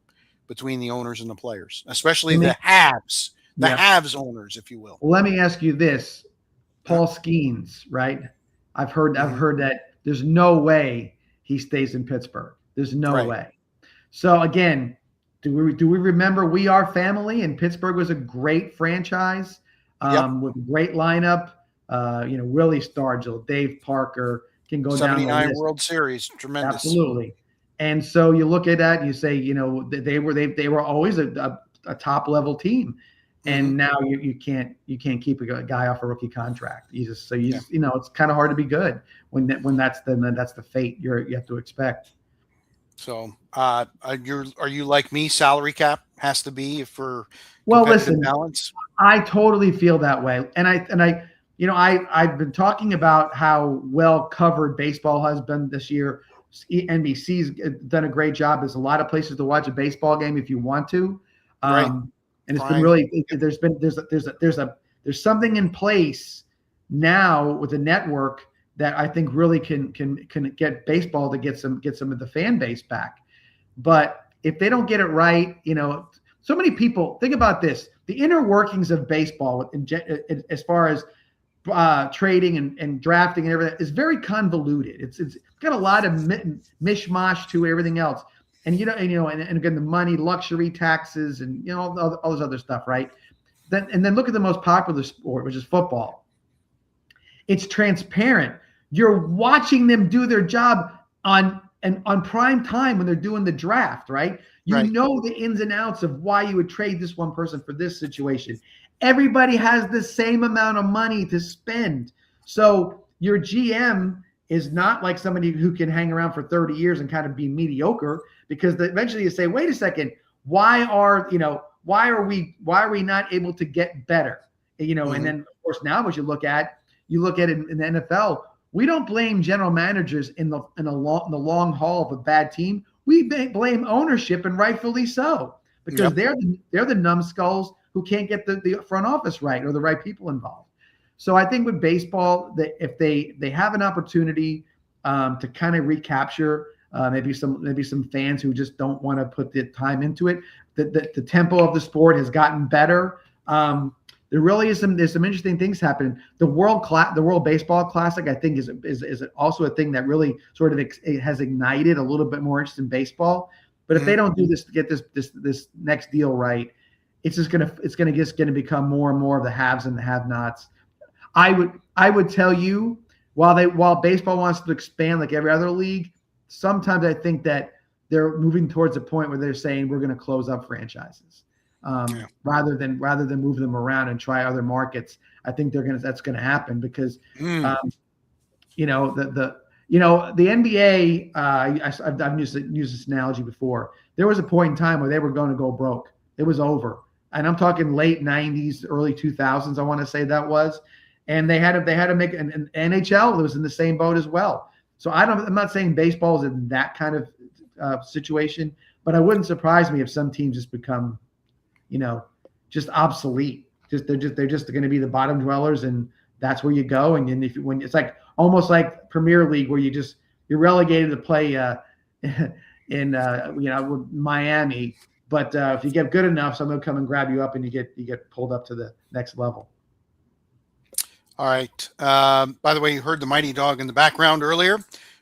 between the owners and the players, especially the haves, haves owners, if you will. Well, let me ask you this. Paul Skeens, right? I've heard that there's no way he stays in Pittsburgh. There's no way. So again, Do we remember We Are Family? And Pittsburgh was a great franchise with a great lineup. Willie Stargell, Dave Parker, can go down the 79 list. World Series, tremendous. Absolutely. And so you look at that and you say, they were always a top level team. And now you can't keep a guy off a rookie contract. It's kind of hard to be good when that's the fate you have to expect. So, are you like me? Salary cap has to be for listen, balance. I totally feel that way, and I've been talking about how well covered baseball has been this year. NBC's done a great job. There's a lot of places to watch a baseball game if you want to, right. And it's been really there's something in place now with the network that I think really can get baseball to get some of the fan base back. But if they don't get it right, so many people think about this: the inner workings of baseball, as far as trading and drafting and everything, is very convoluted. It's got a lot of mishmash to everything else. And and again, the money, luxury taxes, and all this other stuff, right? Then look at the most popular sport, which is football. It's transparent. You're watching them do their job on prime time when they're doing the draft, right? You know the ins and outs of why you would trade this one person for this situation. Everybody has the same amount of money to spend. So your GM is not like somebody who can hang around for 30 years and kind of be mediocre, because eventually you say, wait a second, why are we not able to get better? And then of course now as you look at it in the NFL, we don't blame general managers in the long haul of a bad team. We blame ownership, and rightfully so, because they're the numbskulls who can't get the front office right or the right people involved. So I think with baseball, that if they have an opportunity to kind of recapture maybe some fans who just don't want to put the time into it, the tempo of the sport has gotten better. There really is there's some interesting things happening. The World Baseball Classic, I think, is also a thing that really sort of has ignited a little bit more interest in baseball. But if they don't do this to get this next deal right, it's gonna become more and more of the haves and the have-nots. I would tell you, while baseball wants to expand like every other league, sometimes I think that they're moving towards a point where they're saying we're going to close up franchises. Rather than move them around and try other markets. I think that's going to happen because the NBA. I've used this analogy before. There was a point in time where they were going to go broke. It was over, and I'm talking late '90s, early 2000s. I want to say that was, and they had to make an NHL that was in the same boat as well. So I'm not saying baseball is in that kind of situation, but it wouldn't surprise me if some teams just become just obsolete. They're just going to be the bottom dwellers, and that's where you go. And then when it's like almost like Premier League, where you're relegated to play in with Miami, but if you get good enough, someone will come and grab you up, and you get pulled up to the next level. All right. By the way, you heard the Mighty Dog in the background earlier.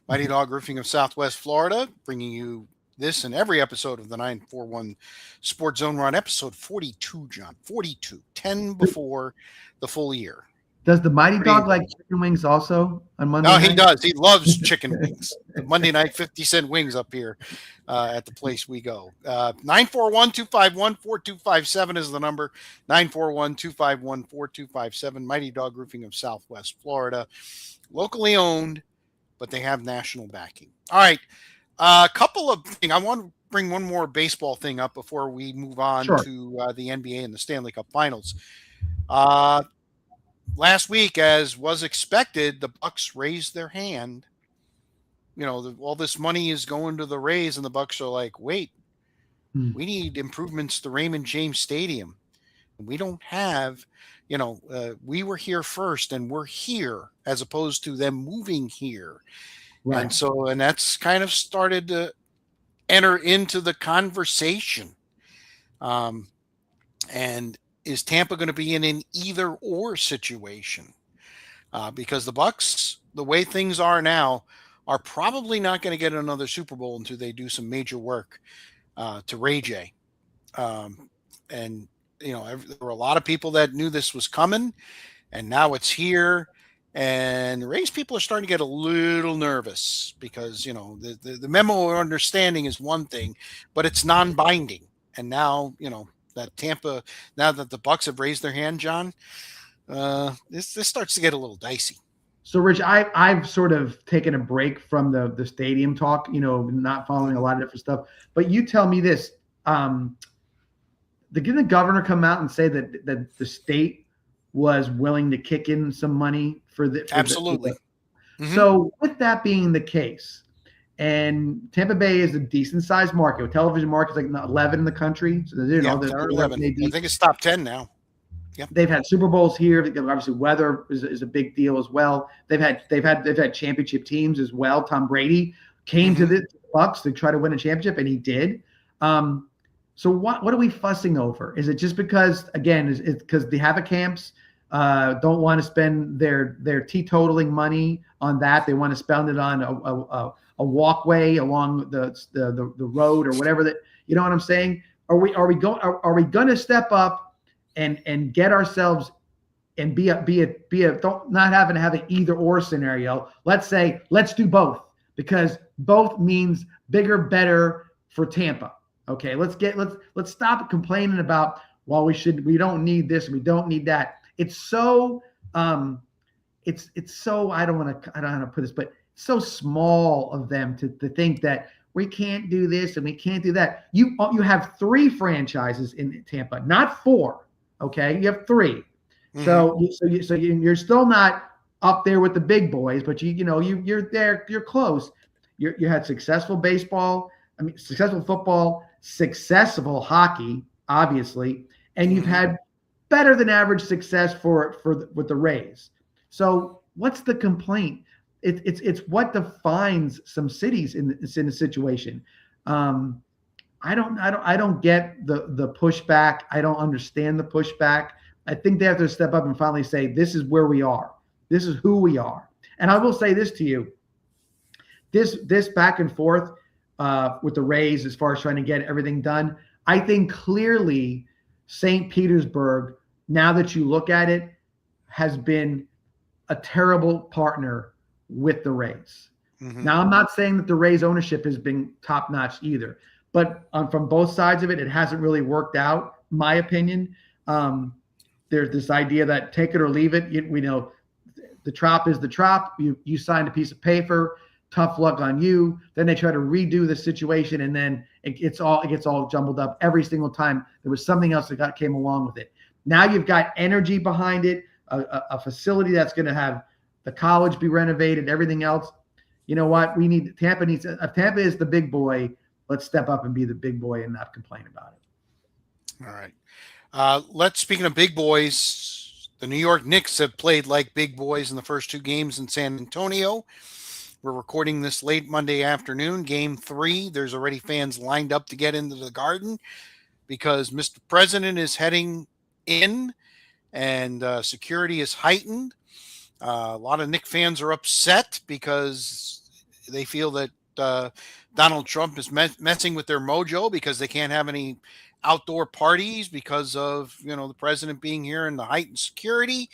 Mighty Dog Roofing of Southwest Florida, bringing you this and every episode of the 941 Sports Zone. We're on episode 42, John. 42, 10 before the full year. Does the Mighty Dog like chicken wings also on Monday night? No, he does. He loves chicken wings. The Monday night 50-cent wings up here at the place we go. 941-251-4257 is the number. 941-251-4257. Mighty Dog Roofing of Southwest Florida. Locally owned, but they have national backing. All right. A couple of things. I want to bring one more baseball thing up before we move on to the NBA and the Stanley Cup Finals. Last week, as was expected, the Bucks raised their hand. All this money is going to the Rays, and the Bucks are like, wait, we need improvements to Raymond James Stadium. We don't have, we were here first, and we're here, as opposed to them moving here. Right. And that's kind of started to enter into the conversation. And is Tampa going to be in an either or situation? Because the Bucks, the way things are now, are probably not going to get another Super Bowl until they do some major work to Ray J. And there were a lot of people that knew this was coming, and now it's here. And the Rays people are starting to get a little nervous because the memo of understanding is one thing, but it's non-binding. And now that Tampa, now that the Bucks have raised their hand, John, this starts to get a little dicey. So, Rich, I've sort of taken a break from the stadium talk, not following a lot of different stuff. But you tell me this: didn't the governor come out and say that the state was willing to kick in some money for the absolutely? So, with that being the case, and Tampa Bay is a decent sized market. Television market's like 11 in the country. So they're 11. I think it's top 10 now. Yep. They've had Super Bowls here. Obviously, weather is a big deal as well. They've had championship teams as well. Tom Brady came to the Bucks to try to win a championship, and he did. So what are we fussing over? Is it just because, again, it's because the Havoc camps don't want to spend their teetotaling money on that? They want to spend it on a walkway along the road or whatever that, you know what I'm saying? Are we going to step up and get ourselves and be a don't not having to have an either or scenario? Let's say let's do both, because both means bigger, better for Tampa. Okay, let's stop complaining about, well, we don't need this, we don't need that. It's so it's so I don't know how to put this, but it's so small of them to think that we can't do this and we can't do that. You have 3 franchises in Tampa, not 4. Okay, you have 3. Mm-hmm. So you're still not up there with the big boys, but you're there. You're close. You had successful baseball. Successful football, successful hockey, obviously, and you've had better than average success with the Rays. So what's the complaint? It's what defines some cities in the situation. I don't get the pushback. I don't understand the pushback. I think they have to step up and finally say, this is where we are. This is who we are. And I will say this to you. This back and forth with the Rays as far as trying to get everything done, I think clearly St. Petersburg, now that you look at it, has been a terrible partner with the Rays. Mm-hmm. Now, I'm not saying that the Rays ownership has been top-notch either, but from both sides of it, it hasn't really worked out, in my opinion. There's this idea that take it or leave it. We know the trop is the trop. You signed a piece of paper. Tough luck on you. Then they try to redo the situation, and then it gets all jumbled up every single time. There was something else that came along with it. Now you've got energy behind it, a facility that's going to have the college be renovated, everything else. You know what? Tampa needs. If Tampa is the big boy, let's step up and be the big boy and not complain about it. All right. Speaking of big boys, the New York Knicks have played like big boys in the first 2 games in San Antonio. We're recording this late Monday afternoon, Game 3. There's already fans lined up to get into the Garden because Mr. President is heading in and security is heightened. A lot of Knicks fans are upset because they feel that Donald Trump is messing with their mojo because they can't have any outdoor parties because of the president being here and the heightened security.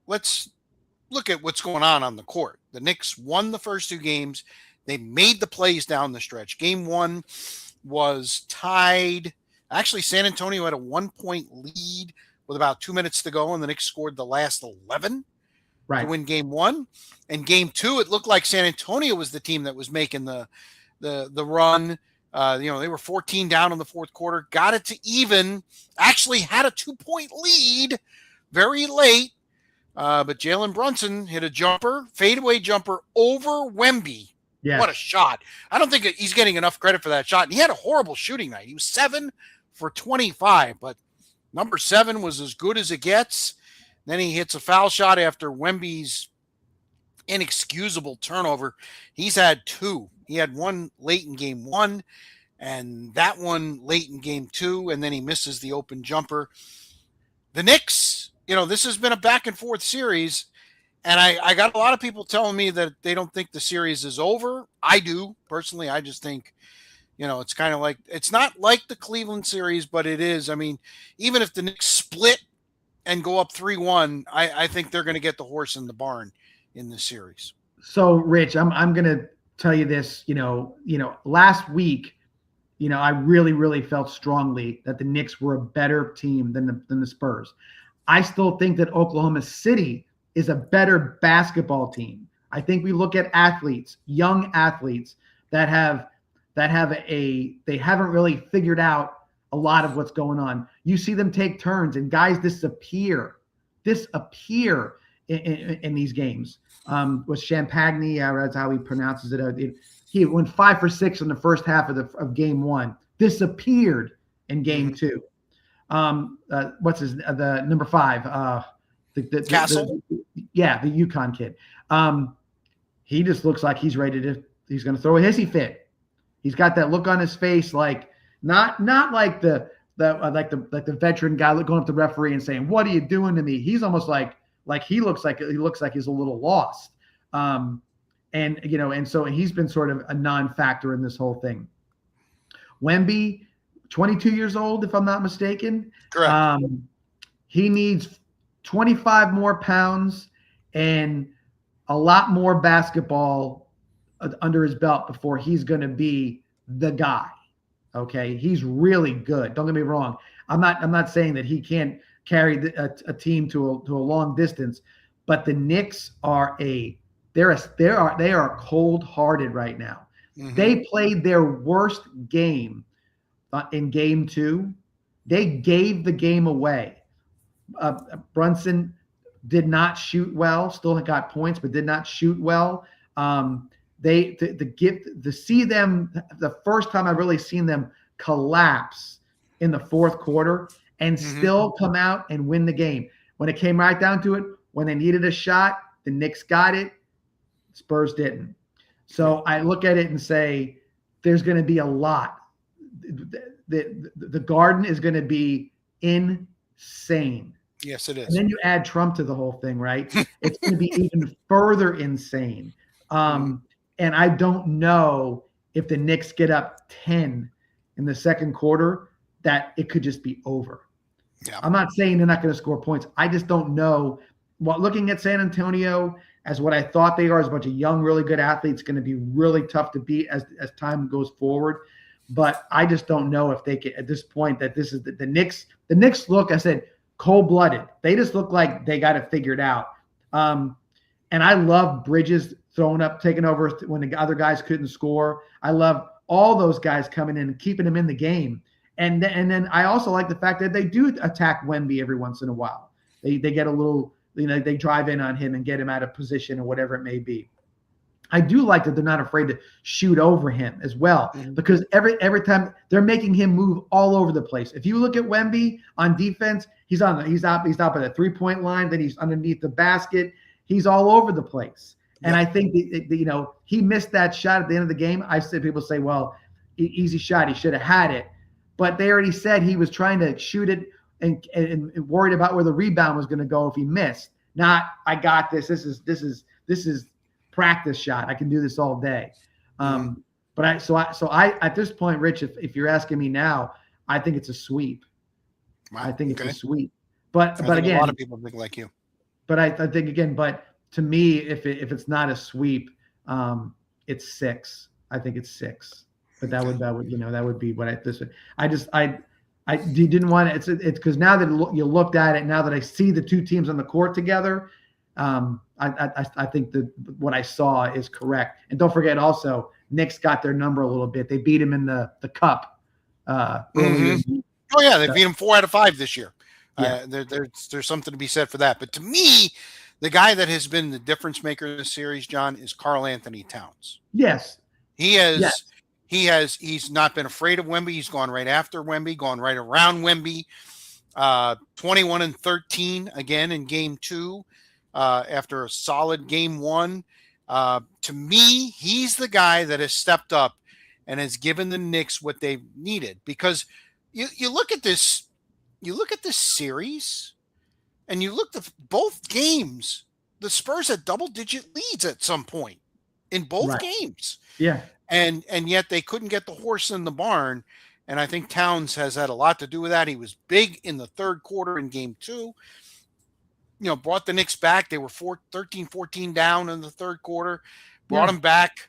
Let's look at what's going on the court. The Knicks won the first 2 games. They made the plays down the stretch. Game 1 was tied. Actually, San Antonio had a 1-point lead with about 2 minutes to go, and the Knicks scored the last 11 to win Game 1. And Game 2, it looked like San Antonio was the team that was making the run. They were 14 down in the fourth quarter, got it to even, actually had a 2-point lead very late. But Jalen Brunson hit a fadeaway jumper over Wemby. Yes. What a shot. I don't think he's getting enough credit for that shot. And he had a horrible shooting night. He was 7 for 25, but number 7 was as good as it gets. Then he hits a foul shot after Wemby's inexcusable turnover. He's had 2. He had 1 late in Game 1 and that one late in Game 2, and then he misses the open jumper. The Knicks, this has been a back and forth series, and I got a lot of people telling me that they don't think the series is over. I do. Personally, I just think, It's kind of like, it's not like the Cleveland series, but it is. I mean, even if the Knicks split and go up 3-1, I think they're going to get the horse in the barn in this series. So, Rich, I'm going to tell you this. Last week, I really, really felt strongly that the Knicks were a better team than the Spurs. I still think that Oklahoma City is a better basketball team. I think we look at athletes, young athletes that they haven't really figured out a lot of what's going on. You see them take turns and guys disappear in these games. Was Champagny, that's how he pronounces it. He went 5 for 6 in the first half of game one, disappeared in game two. What's the number 5? Castle? The UConn kid. He just looks like he's going to throw a hissy fit. He's got that look on his face, like not like the veteran guy going up to the referee and saying, "What are you doing to me?" He's almost like he looks like he's a little lost. And so he's been sort of a non-factor in this whole thing. Wemby, 22 years old, if I'm not mistaken. Correct. He needs 25 more pounds and a lot more basketball under his belt before he's going to be the guy. Okay, he's really good. Don't get me wrong. I'm not saying that he can't carry a team to a long distance, but the Knicks are cold-hearted right now. Mm-hmm. They played their worst game in game 2. They gave the game away. Brunson did not shoot well. Still got points, but did not shoot well. To see them, the first time I've really seen them collapse in the fourth quarter and still come out and win the game. When it came right down to it, when they needed a shot, the Knicks got it. Spurs didn't. So I look at it and say, there's going to be a lot. The Garden is going to be insane. Yes, it is. And then you add Trump to the whole thing, right? It's going to be even further insane. And I don't know if the Knicks get up 10 in the second quarter, that it could just be over. Yeah. I'm not saying they're not going to score points. I just don't know. Looking at San Antonio as what I thought they are, as a bunch of young, really good athletes, going to be really tough to beat as time goes forward. But I just don't know if they can, at this point, that this is the Knicks. The Knicks look, I said, cold-blooded. They just look like they got it figured out. And I love Bridges throwing up, taking over when the other guys couldn't score. I love all those guys coming in and keeping them in the game. And then I also like the fact that they do attack Wemby every once in a while. They get a little, they drive in on him and get him out of position or whatever it may be. I do like that they're not afraid to shoot over him as well, because every time they're making him move all over the place. If you look at Wemby on defense, he's out by the 3-point line, then he's underneath the basket. He's all over the place. And I think he missed that shot at the end of the game. People say, well, easy shot, he should have had it. But they already said he was trying to shoot it and worried about where the rebound was going to go if he missed. Not, I got this. This is practice shot. I can do this all day. But I at this point, Rich, if you're asking me now, I think it's a sweep. Wow. I think it's a sweep. But again, a lot of people think like you. But I think again, but to me, if it's not a sweep, it's 6. I think it's 6. But that would be what I didn't want it. It's because now that you looked at it, now that I see the two teams on the court together, I think that what I saw is correct. And don't forget also, Knicks got their number a little bit. They beat him in the cup. Oh yeah, they beat him 4 out of 5 this year. Yeah. There's something to be said for that. But to me, the guy that has been the difference maker in the series, John, is Karl Anthony Towns. Yes, he has. Yes. He's not been afraid of Wemby. He's gone right after Wemby, gone right around Wemby. 21 and 13 again in game 2 after a solid game 1. To me, he's the guy that has stepped up and has given the Knicks what they've needed. Because you look at this series, and you look at both games. The Spurs had double-digit leads at some point in both games. Yeah. and yet they couldn't get the horse in the barn. And I think Towns has had a lot to do with that. He was big in the third quarter in game 2. Brought the Knicks back. They were 13-14 down in the third quarter, brought them back,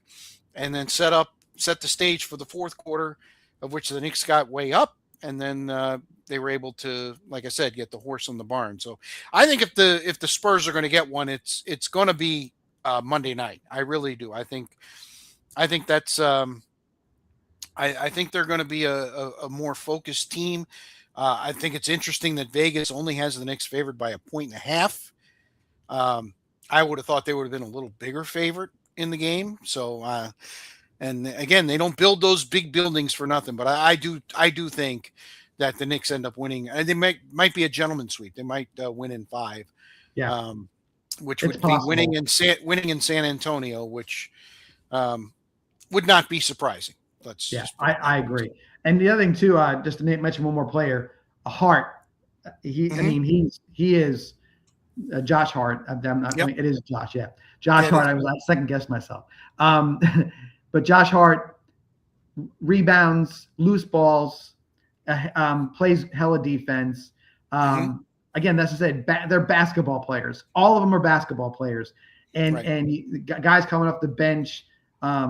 and then set the stage for the fourth quarter, of which the Knicks got way up, and then they were able to, like I said, get the horse in the barn. So I think if the Spurs are going to get one, it's going to be Monday night. I really do. I think that's I think they're going to be a more focused team. I think it's interesting that Vegas only has the Knicks favored by 1.5 points. I would have thought they would have been a little bigger favorite in the game. So, and again, they don't build those big buildings for nothing. But I do think that the Knicks end up winning. And they might be a gentleman's sweep. They might win in 5. Yeah, which it's would possible. be winning in San Antonio, which would not be surprising. I agree. And the other thing too, just to mention one more player, Hart. I mean, he is Josh Hart. It is Josh. Yeah, Josh Hart. I second guessed myself. But Josh Hart rebounds, loose balls, plays hella defense. Again, that's to say, they're basketball players. All of them are basketball players, and guys coming off the bench,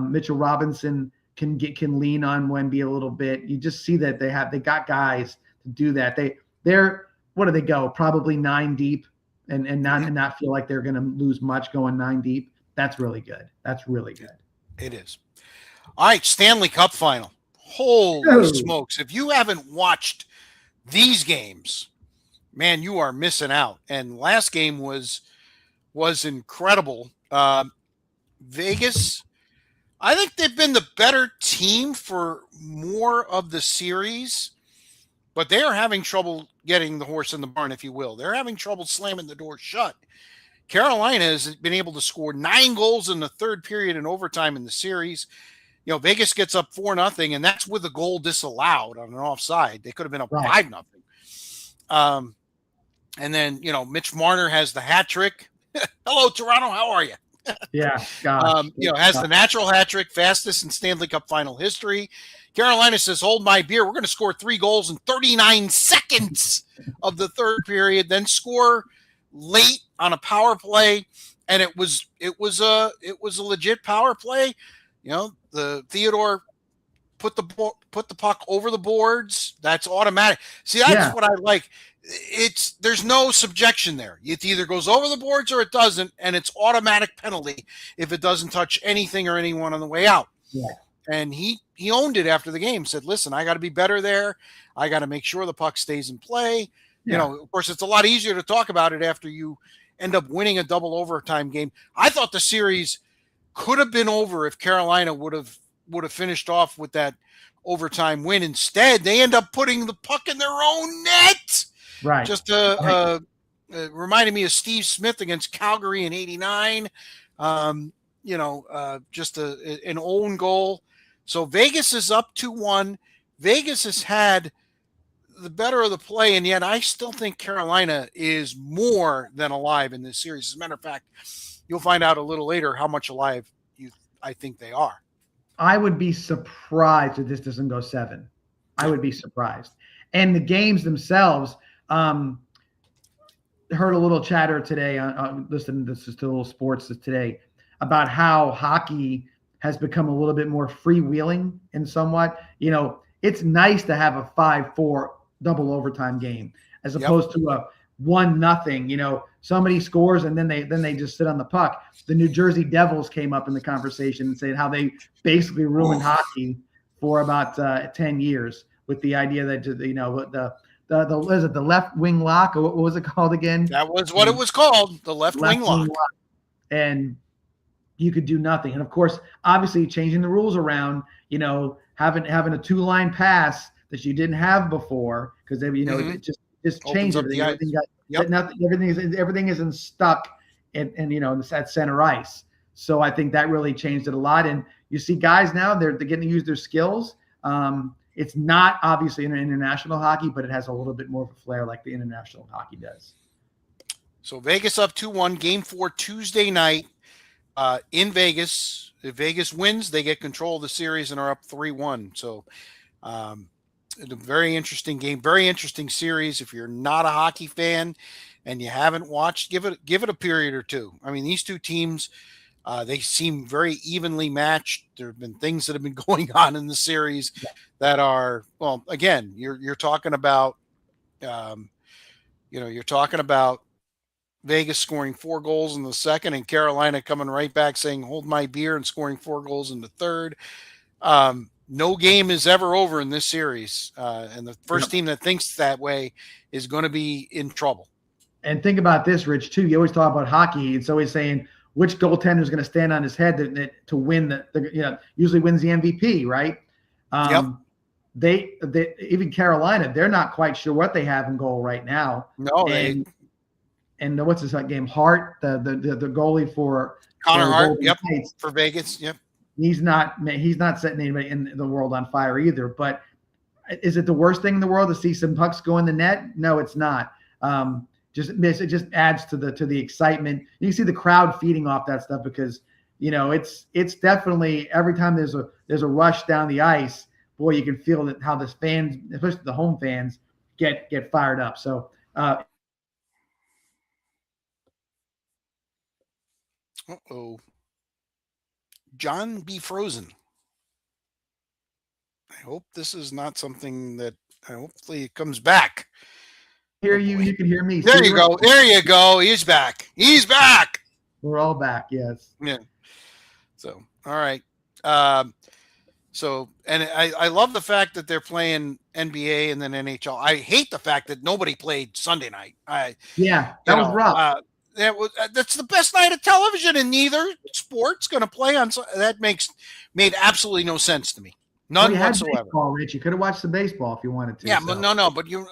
Mitchell Robinson can lean on Wemby a little bit. You just see that they got guys to do that. They're what do they go? Probably 9 deep and not feel like they're going to lose much going 9 deep. That's really good. That's really good. It is. All right, Stanley Cup final. Holy smokes. If you haven't watched these games, man, you are missing out. And last game was incredible. Vegas, I think they've been the better team for more of the series, but they are having trouble getting the horse in the barn, if you will. They're having trouble slamming the door shut. Carolina has been able to score 9 goals in the third period and overtime in the series. Vegas gets up 4-0, and that's with a goal disallowed on an offside. They could have been up 5-0. And then, Mitch Marner has the hat trick. Hello, Toronto. How are you? Yeah, gosh. Has the natural hat trick, fastest in Stanley Cup final history. Carolina says, hold my beer. We're going to score 3 goals in 39 seconds of the third period, then score late on a power play. And it was a legit power play. The Theodore put the puck over the boards. That's automatic. See, that's what I like. There's no subjection there. It either goes over the boards or it doesn't, and it's automatic penalty if it doesn't touch anything or anyone on the way out. Yeah. And he owned it after the game, said, listen, I got to be better there. I got to make sure the puck stays in play. Yeah. Of course, it's a lot easier to talk about it after you end up winning a double overtime game. I thought the series could have been over if Carolina would have finished off with that overtime win. Instead, they end up putting the puck in their own net. Right. Just reminded me of Steve Smith against Calgary in '89. Just an own goal. So Vegas is up 2-1. Vegas has had the better of the play, and yet I still think Carolina is more than alive in this series. As a matter of fact, you'll find out a little later how much alive I think they are. I would be surprised if this doesn't go 7. I would be surprised. And the games themselves, heard a little chatter today on listening to little sports today about how hockey has become a little bit more freewheeling and somewhat. It's nice to have a 5-4 double overtime game as opposed to a 1-0. Somebody scores and then they just sit on the puck. The New Jersey Devils came up in the conversation and said how they basically ruined hockey for about 10 years with the idea that the left wing lock, or what was it called again? That was what it was called, the left wing lock. And you could do nothing. And of course, obviously changing the rules around, having a 2-line pass that you didn't have before because it just changed everything. Everything isn't stuck at center ice. So I think that really changed it a lot. And you see guys now, they're getting to use their skills. It's not obviously international hockey, but it has a little bit more of a flair like the international hockey does. So Vegas up 2-1, game 4 Tuesday night. in Vegas. If Vegas wins, they get control of the series and are up 3-1. So um, it's a very interesting game, very interesting series. If you're not a hockey fan and you haven't watched, give it a period or two. I mean, these two teams, they seem very evenly matched. There have been things that have been going on in the series that are, well, again, you're talking about, you're talking about Vegas scoring 4 goals in the second and Carolina coming right back saying, hold my beer, and scoring 4 goals in the third. No game is ever over in this series. And the first team that thinks that way is going to be in trouble. And think about this, Rich, too. You always talk about hockey. It's always saying which goaltender is going to stand on his head to win usually wins the MVP, right? They even Carolina, they're not quite sure what they have in goal right now. No, and what's his game? Hart, the goalie for Connor Hart, States, for Vegas, He's not setting anybody in the world on fire either. But is it the worst thing in the world to see some pucks go in the net? No, it's not. It just adds to the excitement. You can see the crowd feeding off that stuff because it's definitely every time there's a rush down the ice. Boy, you can feel that how the fans, especially the home fans, get fired up. So. John be frozen. I hope this is not something that hopefully it comes back. Hear you, you can hear me. There you go. There you go. He's back. He's back. We're all back. Yes. Yeah. So, all right. And I love the fact that they're playing NBA and then NHL. I hate the fact that nobody played Sunday night. That was rough. That's the best night of television, and neither sport's going to play on. That made absolutely no sense to me. None whatsoever. Baseball, Rich. You could have watched the baseball if you wanted to. Yeah, so. But no. But you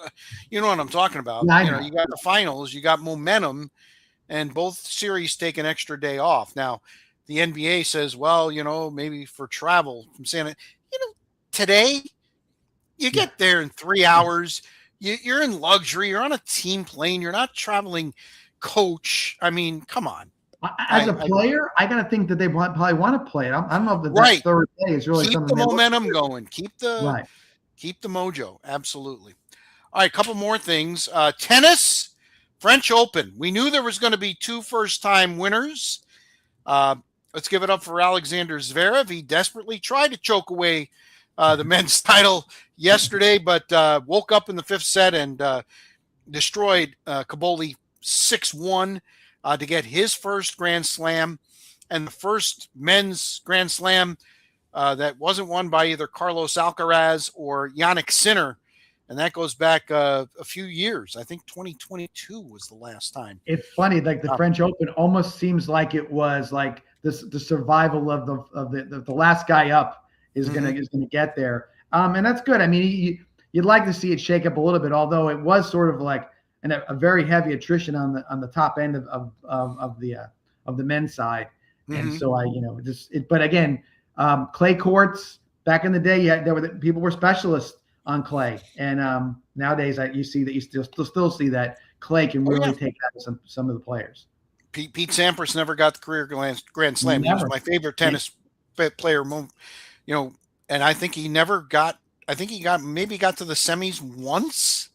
know what I'm talking about. Yeah, you got the finals, you got momentum, and both series take an extra day off. Now, the NBA says, well, maybe for travel from Santa. Today, you get there in 3 hours. You're in luxury. You're on a team plane. You're not traveling coach. I mean, come on. As a player, I got to think that they probably want to play it. I don't know if that third day is really keep the momentum going. Keep the mojo. Absolutely. All right, a couple more things. Tennis, French Open. We knew there was going to be 2 first-time winners. Let's give it up for Alexander Zverev. He desperately tried to choke away the men's title yesterday, but woke up in the 5th set and destroyed Caboli 6-1 to get his first Grand Slam and the first men's Grand Slam that wasn't won by either Carlos Alcaraz or Jannik Sinner. And that goes back a few years. I think 2022 was the last time. It's funny, like the French Open almost seems like it was like the survival of the last guy up is gonna get there. And that's good. I mean, you'd like to see it shake up a little bit, although it was sort of like a very heavy attrition on the top end of the men's side. And so but again, clay courts back in the day, people were specialists on clay, and nowadays you see that you still see that clay can really take out some of the players. Pete Sampras never got the career Grand Slam. He was my favorite tennis player, and I think he never got. I think he maybe got to the semis once,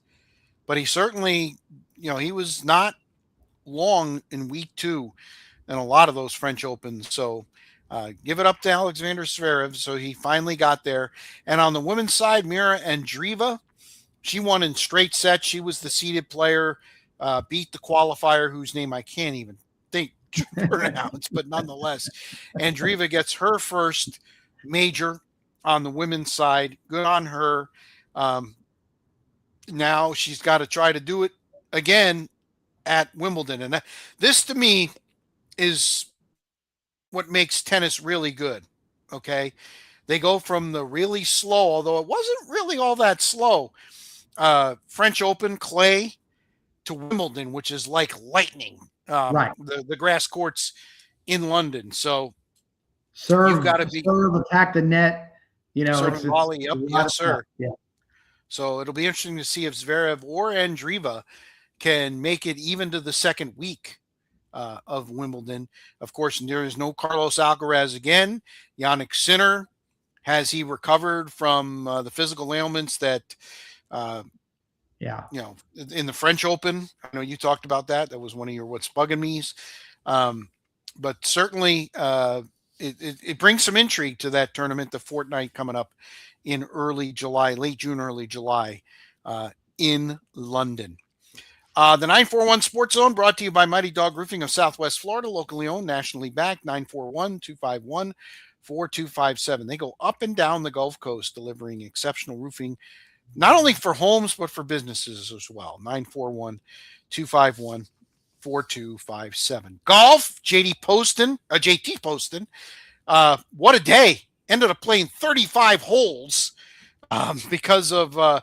but he certainly, he was not long in week 2 in a lot of those French Opens. So give it up to Alexander Zverev. So he finally got there. And on the women's side, Mira Andreeva, she won in straight sets. She was the seeded player, beat the qualifier whose name I can't even think to pronounce, but nonetheless, Andreeva gets her first major on the women's side. Good on her. Now she's got to try to do it again at Wimbledon. And this to me is what makes tennis really good. Okay. They go from the really slow, although it wasn't really all that slow, French Open clay to Wimbledon, which is like lightning. The grass courts in London. So you've got to serve, attack the net. Serve volley. Yep. Yes, sir. Yeah. So it'll be interesting to see if Zverev or Andreeva can make it even to the second week of Wimbledon. Of course, there is no Carlos Alcaraz again. Yannick Sinner, has he recovered from the physical ailments that, Yeah. in the French Open? I know you talked about that. That was one of your what's bugging me's. But certainly it brings some intrigue to that tournament, the fortnight coming up in early July, late June, early July in London. The 941 Sports Zone brought to you by Mighty Dog Roofing of Southwest Florida, locally owned, nationally backed, 941-251-4257. They go up and down the Gulf Coast, delivering exceptional roofing, not only for homes, but for businesses as well. 941-251-4257. Golf, JT Poston. What a day. Ended up playing 35 holes because of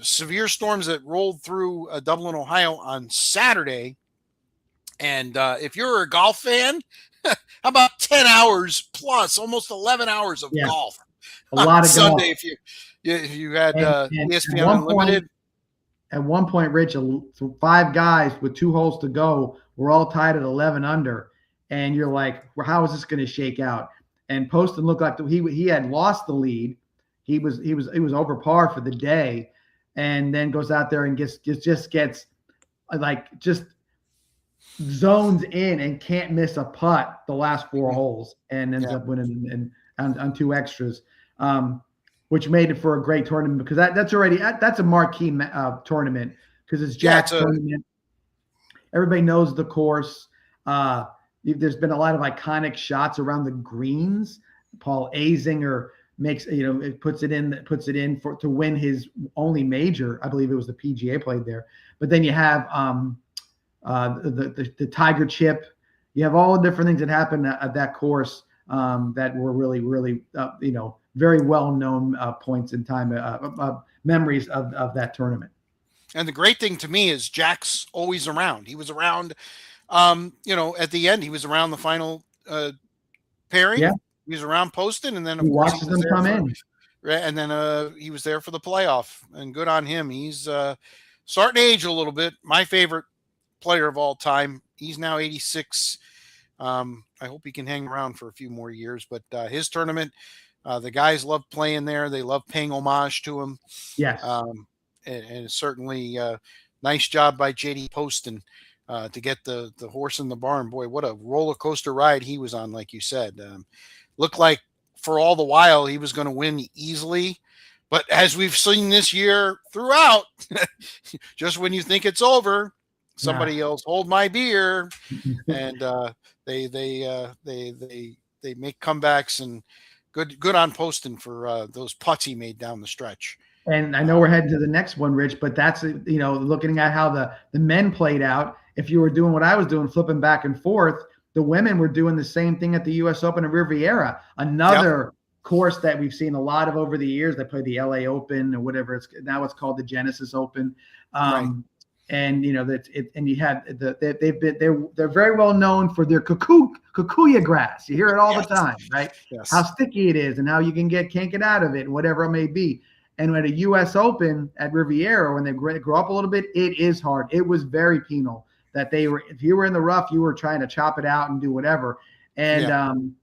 severe storms that rolled through Dublin, Ohio on Saturday. And if you're a golf fan, how about 10 hours plus, almost 11 hours of golf? A lot of Sunday, golf. If you had and ESPN Unlimited. At one point, Rich, 5 guys with 2 holes to go were all tied at 11 under. And you're like, well, how is this going to shake out? And Poston looked like he had lost the lead. He was over par for the day, and then goes out there and gets zones in and can't miss a putt the last 4 holes, and ends up winning on 2 extras, which made it for a great tournament, because that's a marquee tournament, because it's Jack's tournament. Everybody knows the course. There's been a lot of iconic shots around the greens. Paul Azinger makes, puts it in to win his only major. I believe it was the PGA played there. But then you have the Tiger Chip. You have all the different things that happened at that course that were really, really, very well known points in time, memories of that tournament. And the great thing to me is Jack's always around. He was around. At the end, he was around the final pairing. Yeah. He was around Poston, and then he watches them come in. And then he was there for the playoff, and good on him. He's starting to age a little bit. My favorite player of all time. He's now 86. I hope he can hang around for a few more years. But his tournament, the guys love playing there. They love paying homage to him. Yes. And certainly nice job by JT Poston. To get the horse in the barn. Boy, what a roller coaster ride he was on, like you said. Looked like for all the while he was going to win easily. But as we've seen this year throughout, just when you think it's over, somebody else hold my beer. And they make comebacks, and good on Poston for those putts he made down the stretch. And I know we're heading to the next one, Rich, but that's, looking at how the men played out. If you were doing what I was doing, flipping back and forth, the women were doing the same thing at the U.S. Open at Riviera, another course that we've seen a lot of over the years. They play the L.A. Open or whatever now it's called, the Genesis Open. Right. And and you had they're very well known for their kikuyu grass. You hear it all the time, right? Yes. How sticky it is and how you can't get out of it and whatever it may be. And at a U.S. Open at Riviera, when they grow up a little bit, it is hard. It was very penal that if you were in the rough, you were trying to chop it out and do whatever. And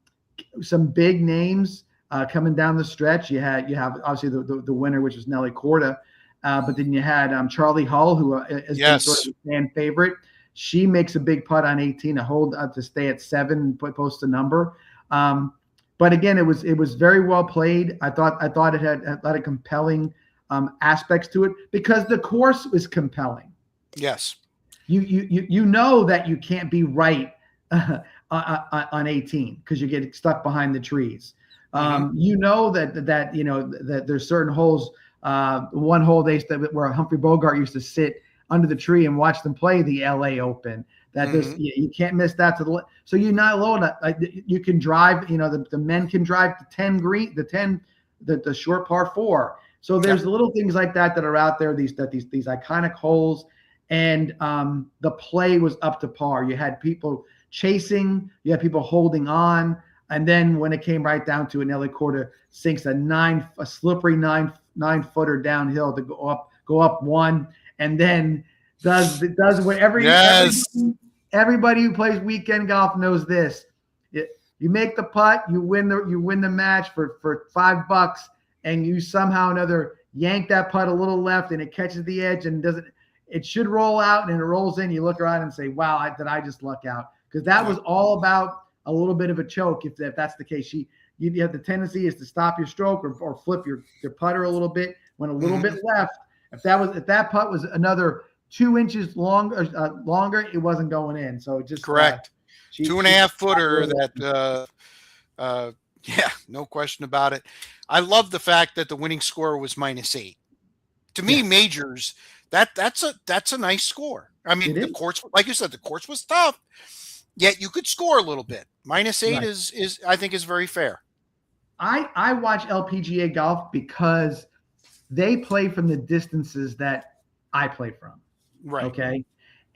some big names coming down the stretch. You have obviously the winner, which was Nelly Korda, but then you had Charlie Hull, who has been sort of a fan favorite. She makes a big putt on 18 to hold to stay at 7 and post a number. But again, it was very well played. I thought it had a lot of compelling aspects to it, because the course was compelling. Yes. You know that you can't be right on 18 because you get stuck behind the trees. You know that there's certain holes. One hole where Humphrey Bogart used to sit under the tree and watch them play the LA Open. That you can't miss that so you're not alone. You can drive. The men can drive the short par 4. So there's little things like that are out there. These iconic holes. And the play was up to par. You had people chasing, you had people holding on, and then when it came right down to it, Nelly Korda sinks a slippery nine footer downhill to go up 1, and then does whatever. Yes. Everybody who plays weekend golf knows this. You make the putt, you win the match for $5, and you somehow or another yank that putt a little left, and it catches the edge and doesn't. It should roll out, and it rolls in. You look around and say, "Wow, did I just luck out?" Because that was all about a little bit of a choke. If that's the case, you have the tendency is to stop your stroke or flip your putter a little bit. Went a little bit left. If that putt was another 2 inches longer, it wasn't going in. So just correct. 2.5 footer that, yeah, no question about it. I love the fact that the winning score was -8. To me, majors, that's a nice score. I mean, the course, like you said, the course was tough, yet you could score a little bit. -8 is I think is very fair. I watch LPGA golf because they play from the distances that I play from. Right. Okay.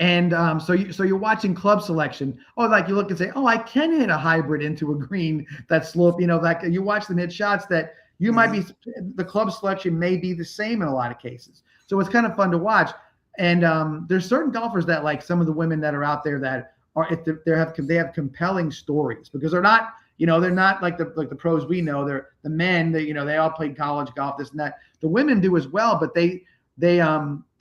And so you're watching club selection. Oh, like you look and say, oh, I can hit a hybrid into a green that slope. Like you watch them hit shots that you might be. The club selection may be the same in a lot of cases. So it's kind of fun to watch. And there's certain golfers that, like some of the women that are out there, that are they have compelling stories, because they're not. They're not like the pros we know. They're the men that they all played college golf, this and that. The women do as well, but they're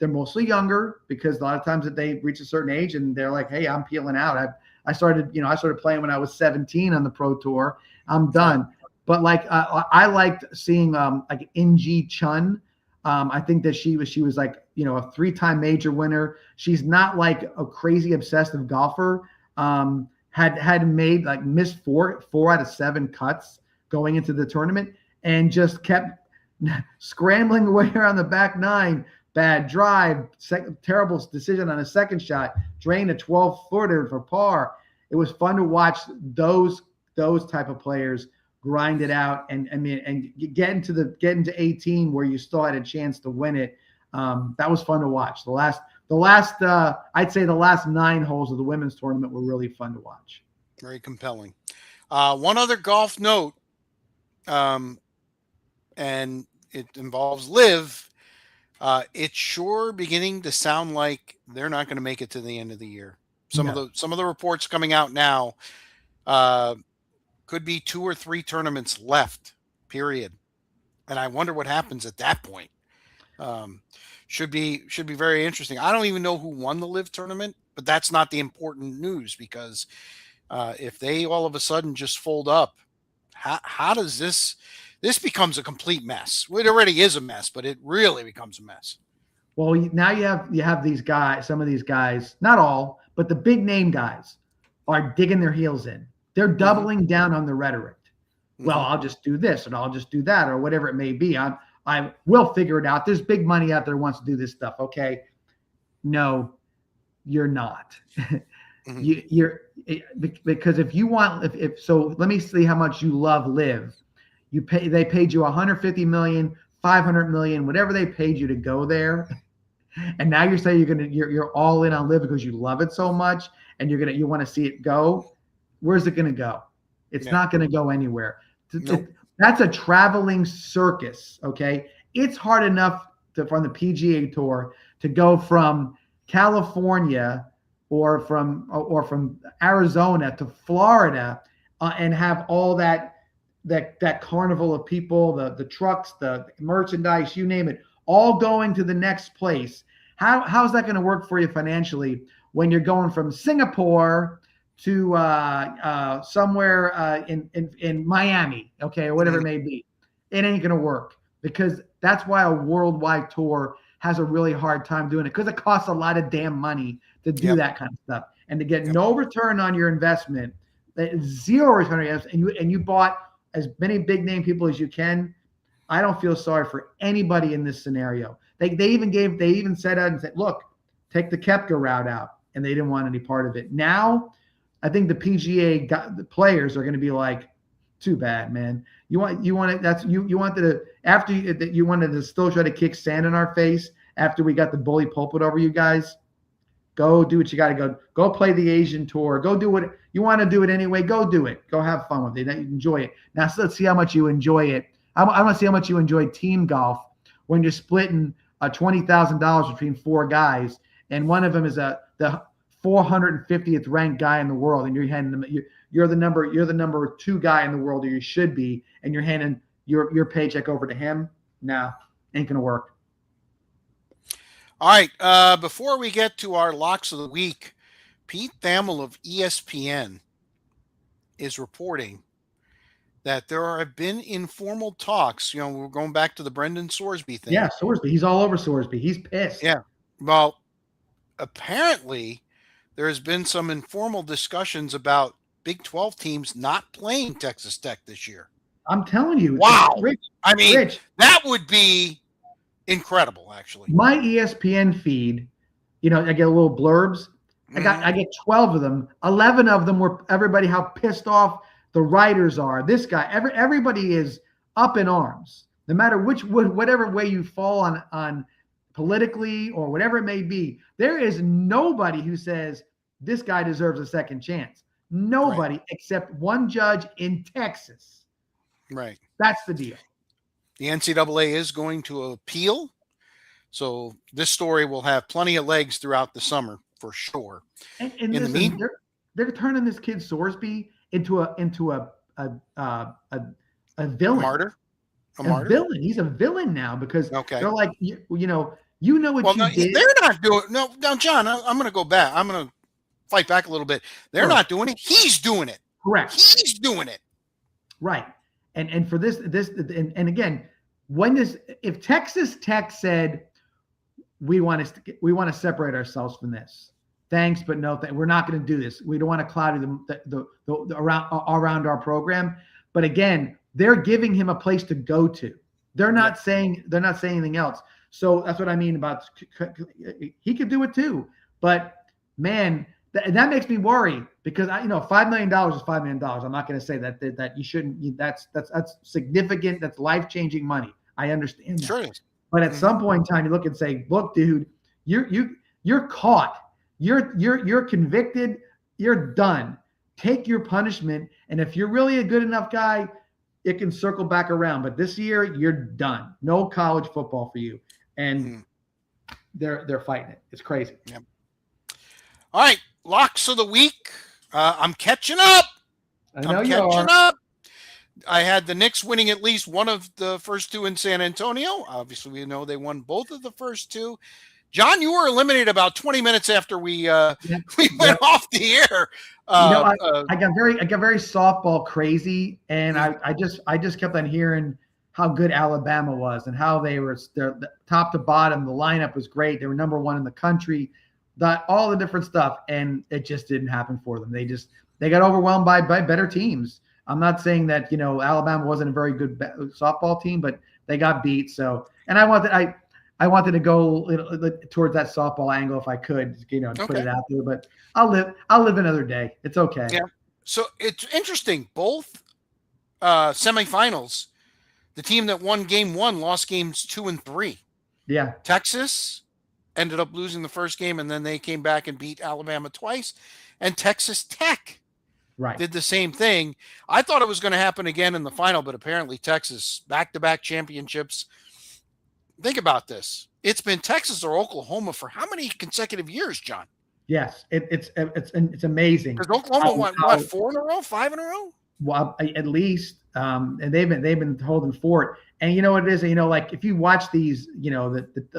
mostly younger, because a lot of times that they reach a certain age and they're like, hey, I'm peeling out. I started playing when I was 17 on the pro tour. I'm done. But like I liked seeing like In-Gee Chun. I think that she was like a 3-time major winner. She's not like a crazy obsessive golfer. Had made like missed 4 out of 7 cuts going into the tournament, and just kept scrambling away around the back 9. Bad drive, terrible decision on a second shot, drained a 12-footer for par. It was fun to watch those type of players grind it out and get into 18 where you still had a chance to win it. That was fun to watch. The last I'd say the last 9 holes of the women's tournament were really fun to watch. Very compelling. One other golf note, and it involves LIV. It's sure beginning to sound like they're not going to make it to the end of the year. Some of the reports coming out now could be 2 or 3 tournaments left, period. And I wonder what happens at that point. Should be very interesting. I don't even know who won the LIV tournament, but that's not the important news, because if they all of a sudden just fold up, how does this becomes a complete mess? Well, it already is a mess, but it really becomes a mess. Well, now you have these guys, some of these guys, not all, but the big name guys are digging their heels in. They're doubling down on the rhetoric. Well, I'll just do this and I'll just do that, or whatever it may be. I will figure it out. There's big money out there who wants to do this stuff. Okay. No, you're not. Because if you want, so let me see how much you love LIV. They paid you $150 million, $500 million, whatever they paid you to go there. And now you're saying you're all in on LIV because you love it so much and you want to see it go. Where's it going to go? It's not going to go anywhere. Nope. That's a traveling circus. Okay. It's hard enough from the PGA Tour to go from California or from Arizona to Florida and have all that carnival of people, the trucks, the merchandise, you name it, all going to the next place. How's that going to work for you financially when you're going from Singapore to somewhere in Miami, okay, or whatever it may be? It ain't going to work, because that's why a worldwide tour has a really hard time doing it, because it costs a lot of damn money to do that kind of stuff, and to get no return on your investment, 0 return on your investment, and you bought as many big name people as you can. I don't feel sorry for anybody in this scenario. They even said out and said, look, take the Koepka route out, and they didn't want any part of it. Now, I think the PGA players are going to be like, too bad, man. You wanted to still try to kick sand in our face after we got the bully pulpit over you guys. Go do what you got to go play the Asian tour. Go do what you want to do it anyway. Go do it. Go have fun with it. Enjoy it. Now, so let's see how much you enjoy it. I want to see how much you enjoy team golf when you're splitting $20,000 between 4 guys, and one of them is the 450th ranked guy in the world, and you're handing them you're the number 2 guy in the world, or you should be, and you're handing your paycheck over to him. Nah, ain't gonna work. All right. Before we get to our locks of the week, Pete Thamel of ESPN is reporting that there have been informal talks. We're going back to the Brendan Sorsby thing. Yeah, Sorsby. He's all over Sorsby. He's pissed. Yeah. Well, apparently there has been some informal discussions about Big 12 teams not playing Texas Tech this year. I'm telling you. Wow. Rich, that would be incredible, actually. My ESPN feed, I get little blurbs. I get 12 of them. 11 of them were everybody how pissed off the writers are. This guy, everybody is up in arms. No matter whatever way you fall on politically or whatever it may be, there is nobody who says this guy deserves a second chance. Nobody except one judge in Texas. Right. That's the deal. The NCAA is going to appeal. So this story will have plenty of legs throughout the summer for sure. And listen, they're turning this kid Sorsby into a villain. Martyr? A villain. He's a villain now because they're like, you know what you did. They're not doing no. Now, John, I'm going to go back. I'm going to fight back a little bit. They're not doing it. He's doing it. Correct. He's doing it. Right. And for this and again, if Texas Tech said we want to separate ourselves from this. Thanks, but no, we're not going to do this. We don't want to cloud the around our program. But again, they're giving him a place to go to. They're not saying anything else. So that's what I mean about he could do it too. But man, that makes me worry because $5 million is $5 million. I'm not going to say that you shouldn't. That's significant. That's life-changing money. I understand that. Sure is. But at some point in time, you look and say, "Look, dude, you're caught. You're convicted. You're done. Take your punishment. And if you're really a good enough guy, it can circle back around. But this year, you're done. No college football for you." And they're fighting it. It's crazy. Yeah. All right, locks of the week. I'm catching up. I'm catching up. I had the Knicks winning at least one of the first two in San Antonio. Obviously, we know they won both of the first two. John, you were eliminated about 20 minutes after we went off the air. I got very softball crazy, and I just kept on hearing how good Alabama was and how they're top to bottom. The lineup was great. They were number one in the country. All the different stuff, and it just didn't happen for them. They got overwhelmed by better teams. I'm not saying that Alabama wasn't a very good softball team, but they got beat. So, and I wanted to go towards that softball angle if I could, put it out there. But I'll live another day. It's okay. Yeah. So it's interesting. Both semifinals, the team that won game 1 lost games 2 and 3. Yeah. Texas ended up losing the first game, and then they came back and beat Alabama twice. And Texas Tech did the same thing. I thought it was going to happen again in the final, but apparently Texas, back-to-back championships. Think about this. It's been Texas or Oklahoma for how many consecutive years, John? Yes, it's amazing. Because Oklahoma won 4 in a row, 5 in a row? Well, at least, and they've been holding fort. And you know what it is? Like if you watch these,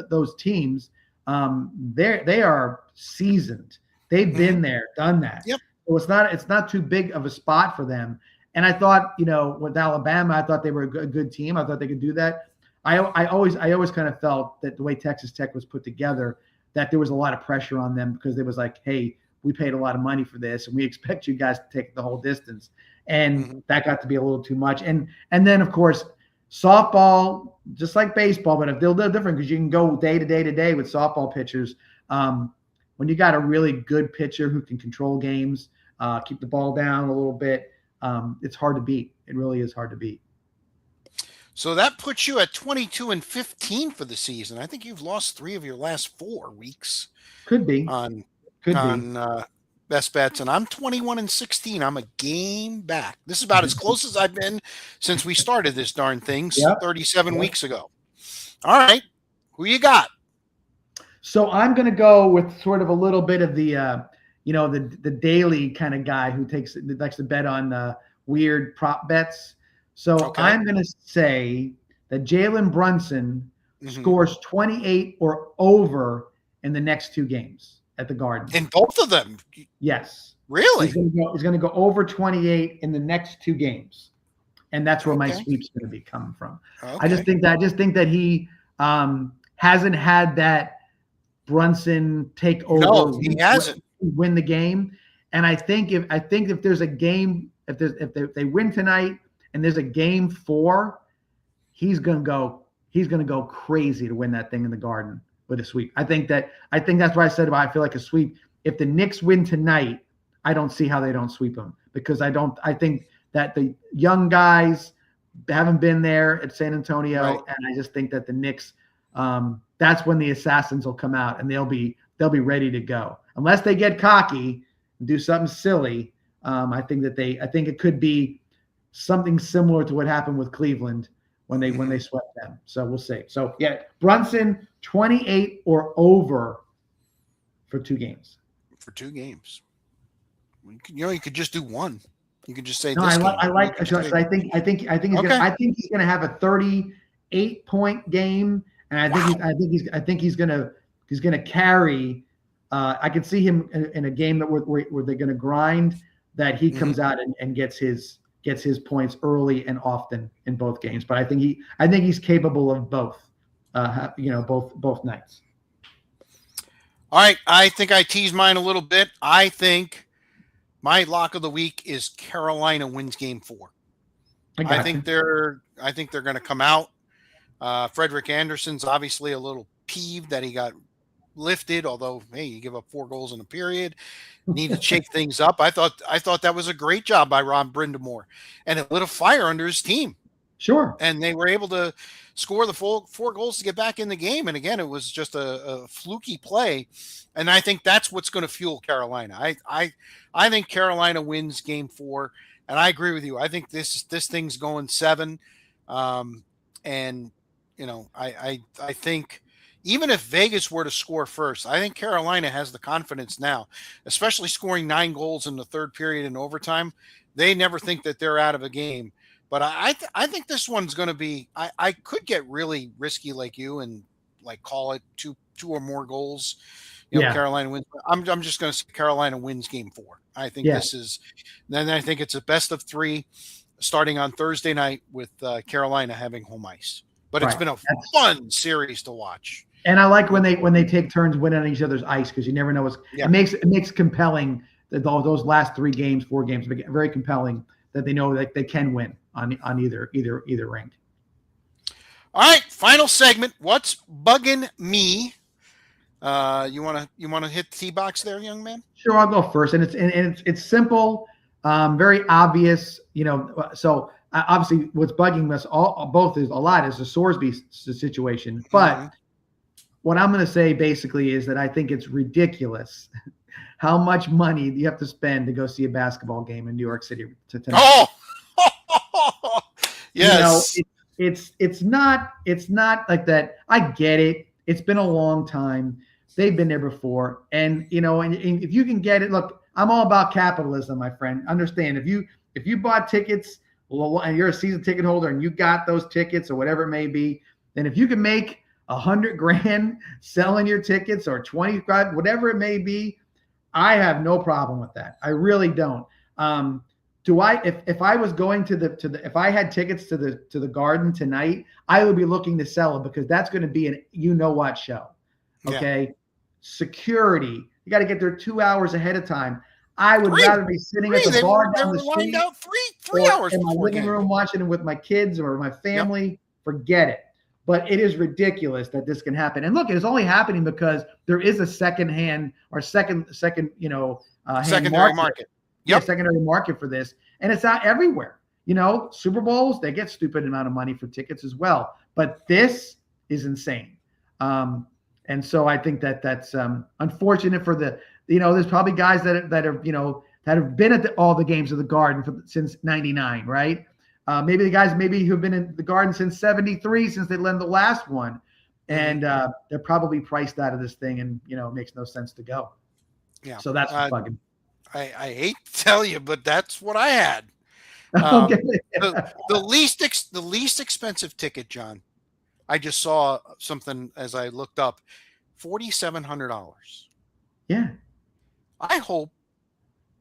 those teams, they are seasoned. They've been there, done that. Yep. So it's not too big of a spot for them. And I thought, with Alabama, I thought they were a good team. I thought they could do that. I always kind of felt that the way Texas Tech was put together, that there was a lot of pressure on them because it was like, hey, we paid a lot of money for this, and we expect you guys to take the whole distance. And that got to be a little too much. And then, of course, softball, just like baseball, but they're a little different because you can go day to day with softball pitchers. When you got a really good pitcher who can control games, keep the ball down a little bit, it's hard to beat. It really is hard to beat. So that puts you at 22-15 for the season. I think you've lost 3 of your last 4 weeks. Could be on best bets, and I'm 21-16. I'm a game back. This is about as close as I've been since we started this darn thing 37 weeks ago. All right, who you got? So I'm going to go with sort of a little bit of the the daily kind of guy who likes to bet on weird prop bets. So Okay. I'm going to say that Jalen Brunson Mhm. scores 28 or over in the next 2 games at the Garden. In both of them. Yes. Really? He's going to go over 28 in the next 2 games. And that's where my Okay. sweep's going to be coming from. Okay. I just think that he hasn't had that Brunson take over. No, he hasn't. Win the game. And I think if there's a game, if they win tonight and there's a game 4, he's gonna go crazy to win that thing in the Garden with a sweep. I think that's why I said I feel like a sweep. If the Knicks win tonight, I don't see how they don't sweep them, because I think that the young guys haven't been there at San Antonio, right. And I just think that the Knicks, that's when the assassins will come out and they'll be ready to go. Unless they get cocky and do something silly, I think it could be something similar to what happened with Cleveland when they swept them. So we'll see. So yeah, Brunson 28 or over for 2 games. For 2 games. You could just do one. You could just say no, this. I think he's gonna have a 38-point game, and I think he's gonna carry. I could see him in a game where they're gonna grind, that he comes out and gets his points early and often in both games. But I think he's capable of both. Both nights. All right, I think I teased mine a little bit. I think my lock of the week is Carolina wins game 4. I think they're going to come out. Frederick Anderson's obviously a little peeved that he got lifted, although, hey, you give up 4 goals in a period. Need to shake things up. I thought that was a great job by Ron Brindamore, and it lit a fire under his team. Sure. And they were able to score the full 4 goals to get back in the game. And again, it was just a fluky play. And I think that's what's going to fuel Carolina. I think Carolina wins game 4. And I agree with you. I think this thing's going 7. And I think even if Vegas were to score first, I think Carolina has the confidence now, especially scoring 9 goals in the third period in overtime. They never think that they're out of a game. But I think this one's going to be. I could get really risky like you and like call it two or more goals. Carolina wins. I'm just going to say Carolina wins game 4. I think this is. Then I think it's a best of 3, starting on Thursday night with Carolina having home ice. But it's been a fun series to watch. And I like when they take turns winning on each other's ice, because you never know it makes compelling that those last 3 games, 4 games, very compelling, that they know that they can win on either rink. All right, final segment. What's bugging me? You wanna hit the tee box there, young man? Sure, I'll go first, and it's simple, very obvious. So obviously, what's bugging us both is a lot is the Sorsby situation. But what I'm going to say basically is that I think it's ridiculous how much money you have to spend to go see a basketball game in New York City tonight. Oh. Yes. It's not like that. I get it. It's been a long time. They've been there before. And if you can get it, look, I'm all about capitalism, my friend. Understand, if you bought tickets and you're a season ticket holder and you got those tickets or whatever it may be, then if you can make $100,000 selling your tickets, or 25, whatever it may be, I have no problem with that. I really don't. If I was going if I had tickets to the Garden tonight, I would be looking to sell it, because that's going to be what show. Okay. Yeah. Security. You got to get there 2 hours ahead of time. I would rather be sitting at the bar down the street, out three hours in my living room watching it with my kids or my family. Yep. Forget it. But it is ridiculous that this can happen. And look, it's only happening because there is a secondary market. Yep. Secondary market for this, and it's out everywhere. Super Bowls, they get stupid amount of money for tickets as well. But this is insane. And so I think that's unfortunate for the. There's probably guys that have been at all the games of the Garden since '99, right? Maybe the guys who've been in the Garden since '73, since they led the last one, and they're probably priced out of this thing, and it makes no sense to go. Yeah. So that's fucking. I hate to tell you, but that's what I had. Um, Okay. the least expensive ticket, John. I just saw something as I looked up, $4,700. Yeah. I hope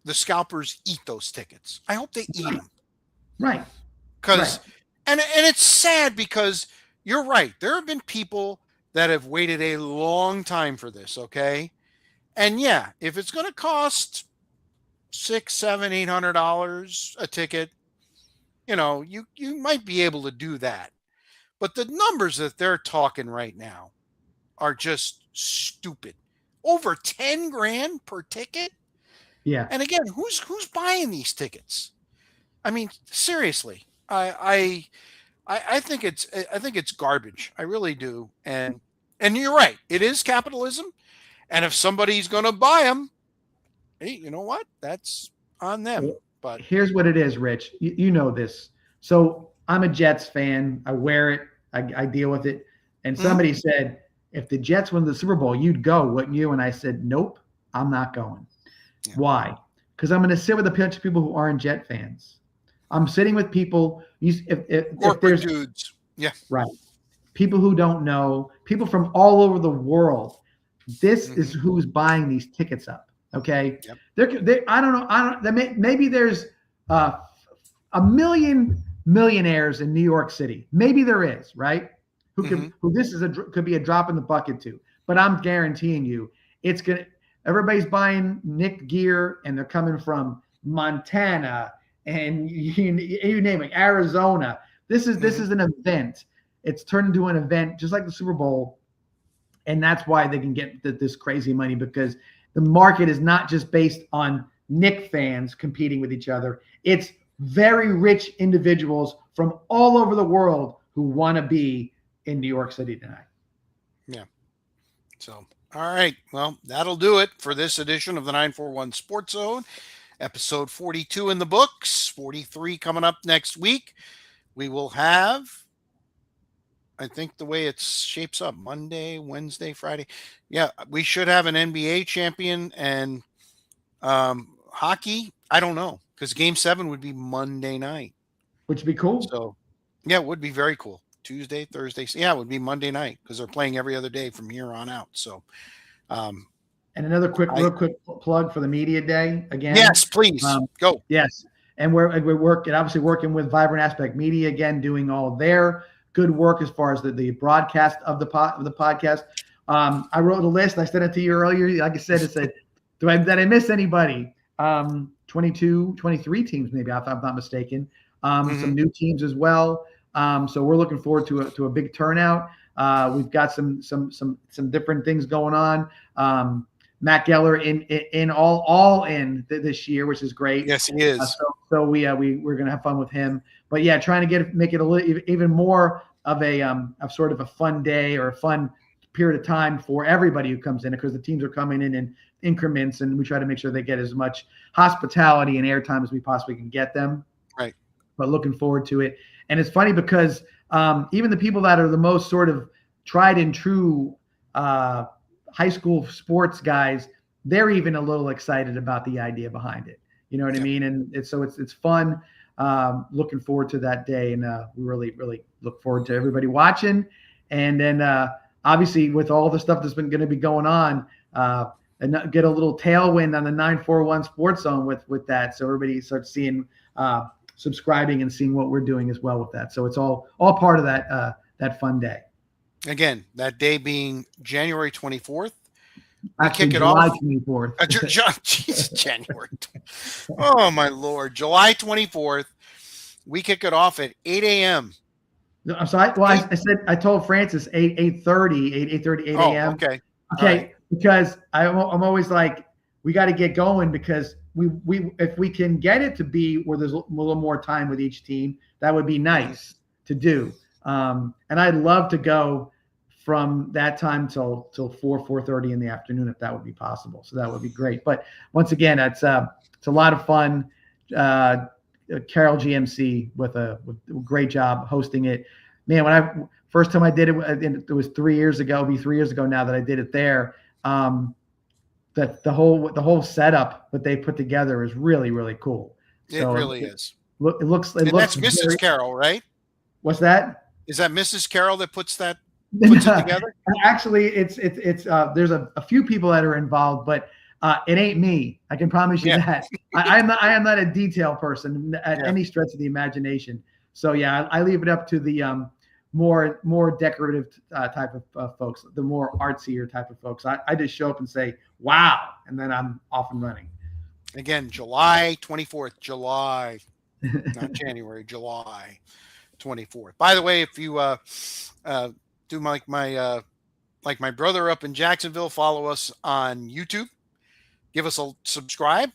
the scalpers eat those tickets. I hope they eat them. Right. Because, and it's sad because you're right. There have been people that have waited a long time for this. Okay, and yeah, if it's going to cost $600, $700, $800 a ticket, you might be able to do that. But the numbers that they're talking right now are just stupid. Over 10 grand per ticket. Yeah. And again, who's buying these tickets? I mean, seriously, I think it's garbage. I really do. And you're right. It is capitalism. And if somebody's going to buy them, hey, you know what? That's on them. But here's what it is, Rich. You know this. So I'm a Jets fan. I wear it. I deal with it. And somebody said, if the Jets win the Super Bowl, you'd go, wouldn't you? And I said, nope, I'm not going. Yeah. Why? Because I'm going to sit with a bunch of people who aren't Jet fans. I'm sitting with people. If there's dudes, yeah, right, people who don't know, people from all over the world. This is who's buying these tickets up. Okay, yep. I don't know. Maybe there's a million millionaires in New York City. Maybe there is, right? Who this could be a drop in the bucket to. But I'm guaranteeing you, it's gonna. Everybody's buying Nick gear, and they're coming from Montana and you name it, Arizona. This is an event. It's turned into an event just like the Super Bowl, and that's why they can get this crazy money, because the market is not just based on Nick fans competing with each other. It's very rich individuals from all over the world who want to be in New York City tonight. Yeah. So, all right. Well, that'll do it for this edition of the 941 Sports Zone. Episode 42 in the books, 43 coming up next week. We will have, I think the way it shapes up, Monday, Wednesday, Friday. Yeah, we should have an NBA champion, and hockey, I don't know, because Game 7 would be Monday night. Which would be cool. So, yeah, it would be very cool. Tuesday, Thursday. Yeah, it would be Monday night because they're playing every other day from here on out. So, and another real quick plug for the media day again. Yes, please go. Yes, and we're obviously working with Vibrant Aspect Media again, doing all their good work as far as the broadcast of the podcast. I wrote a list. I sent it to you earlier. Like I said, it said, did I miss anybody? 22, 23 teams, maybe, if I'm not mistaken. Some new teams as well. So we're looking forward to a big turnout. We've got some different things going on. Matt Geller in all in this year, which is great. Yes, he is. So we're gonna have fun with him. But yeah, trying to make it a little even more of of sort of a fun day or a fun period of time for everybody who comes in, because the teams are coming in increments, and we try to make sure they get as much hospitality and airtime as we possibly can get them. Right. But looking forward to it. And it's funny because even the people that are the most sort of tried and true high school sports guys, they're even a little excited about the idea behind it. You know what I mean? And it's fun. Looking forward to that day, and we really, really look forward to everybody watching. And then obviously with all the stuff that's been going to be going on, and get a little tailwind on the 941 Sports Zone with that, so everybody starts seeing, subscribing and seeing what we're doing as well with that. So it's all part of that fun day. Again, that day being January 24th. Actually, kick it July off. 24th. January. Oh, my Lord. July 24th. We kick it off at 8 a.m. I'm sorry. Well, I told Francis 8:30 a.m. Okay. Right. Because I'm always like, we got to get going, because we if we can get it to be where there's a little more time with each team, that would be nice to do. And I'd love to go from that time till 4:30 in the afternoon, if that would be possible. So that would be great. But once again, it's a lot of fun. Carol GMC with a great job hosting it. Man, when first time I did it was 3 years ago. It'll be 3 years ago now that I did it there. that the whole setup that they put together is really, really cool. It really is. It looks And that's Mrs. Carroll, right? What's that? Is that Mrs. Carroll that puts it together? Actually, it's there's a few people that are involved, but it ain't me. I can promise you that. I am not a detail person at any stretch of the imagination. So yeah, I leave it up to the more decorative type of folks, the more artsier type of folks. I just show up and say, wow, and then I'm off and running. Again, July 24th, July, not January, July 24th. By the way, if you do like my brother up in Jacksonville, follow us on YouTube, give us a subscribe,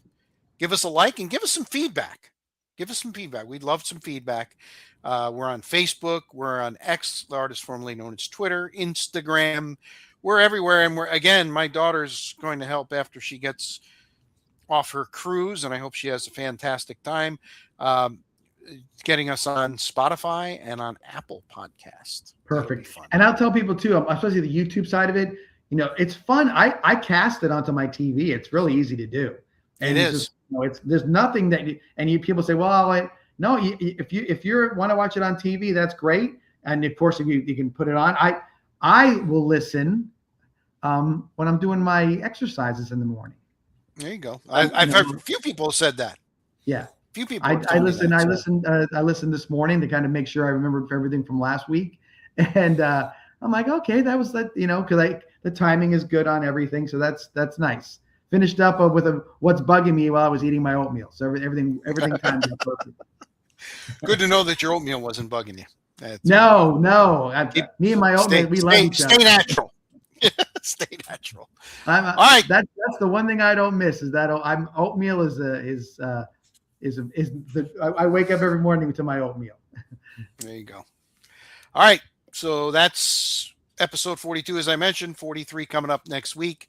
give us a like, and give us some feedback. Give us some feedback. We'd love some feedback. We're on Facebook. We're on X, the artist formerly known as Twitter, Instagram. We're everywhere. And my daughter's going to help after she gets off her cruise, and I hope she has a fantastic time. Getting us on Spotify and on Apple Podcast. Perfect. And I'll tell people too, especially the YouTube side of it, it's fun. I cast it onto my TV. It's really easy to do. And it is. There's nothing that people say, well, no, if you want to watch it on TV, that's great. And of course, if you can put it on, I will listen when I'm doing my exercises in the morning. There you go. I've heard a few people have said that. Yeah. Few people. I listened this morning to kind of make sure I remembered everything from last week, and I'm like, okay, that was that, because the timing is good on everything, so that's nice. Finished up with what's bugging me while I was eating my oatmeal, so everything timed out perfect. Good to know that your oatmeal wasn't bugging you. No, me and my oatmeal, we love each other. Stay natural. Stay natural. All right, that's the one thing I don't miss is that oatmeal I wake up every morning to my oatmeal. There you go. All right. So that's episode 42, as I mentioned, 43 coming up next week.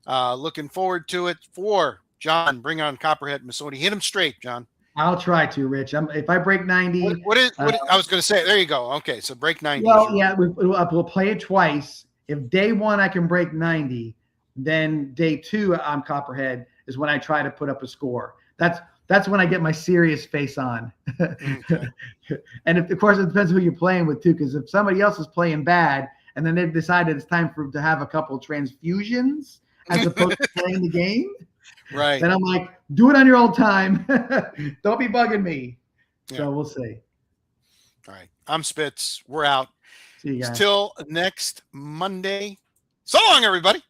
Looking forward to it. For John, bring on Copperhead Masodi. Hit him straight, John. I'll try to, Rich. If I break 90. What I was going to say, there you go. Okay. So break 90. Well, yeah, we'll play it twice. If day one I can break 90, then day two on Copperhead is when I try to put up a score. That's when I get my serious face on. Okay. And of course, it depends who you're playing with too, because if somebody else is playing bad and then they've decided it's time to have a couple transfusions as opposed to playing the game, right? Then I'm like, do it on your own time. Don't be bugging me. Yeah. So we'll see. All right. I'm Spitz. We're out. See you guys. Till next Monday. So long, everybody.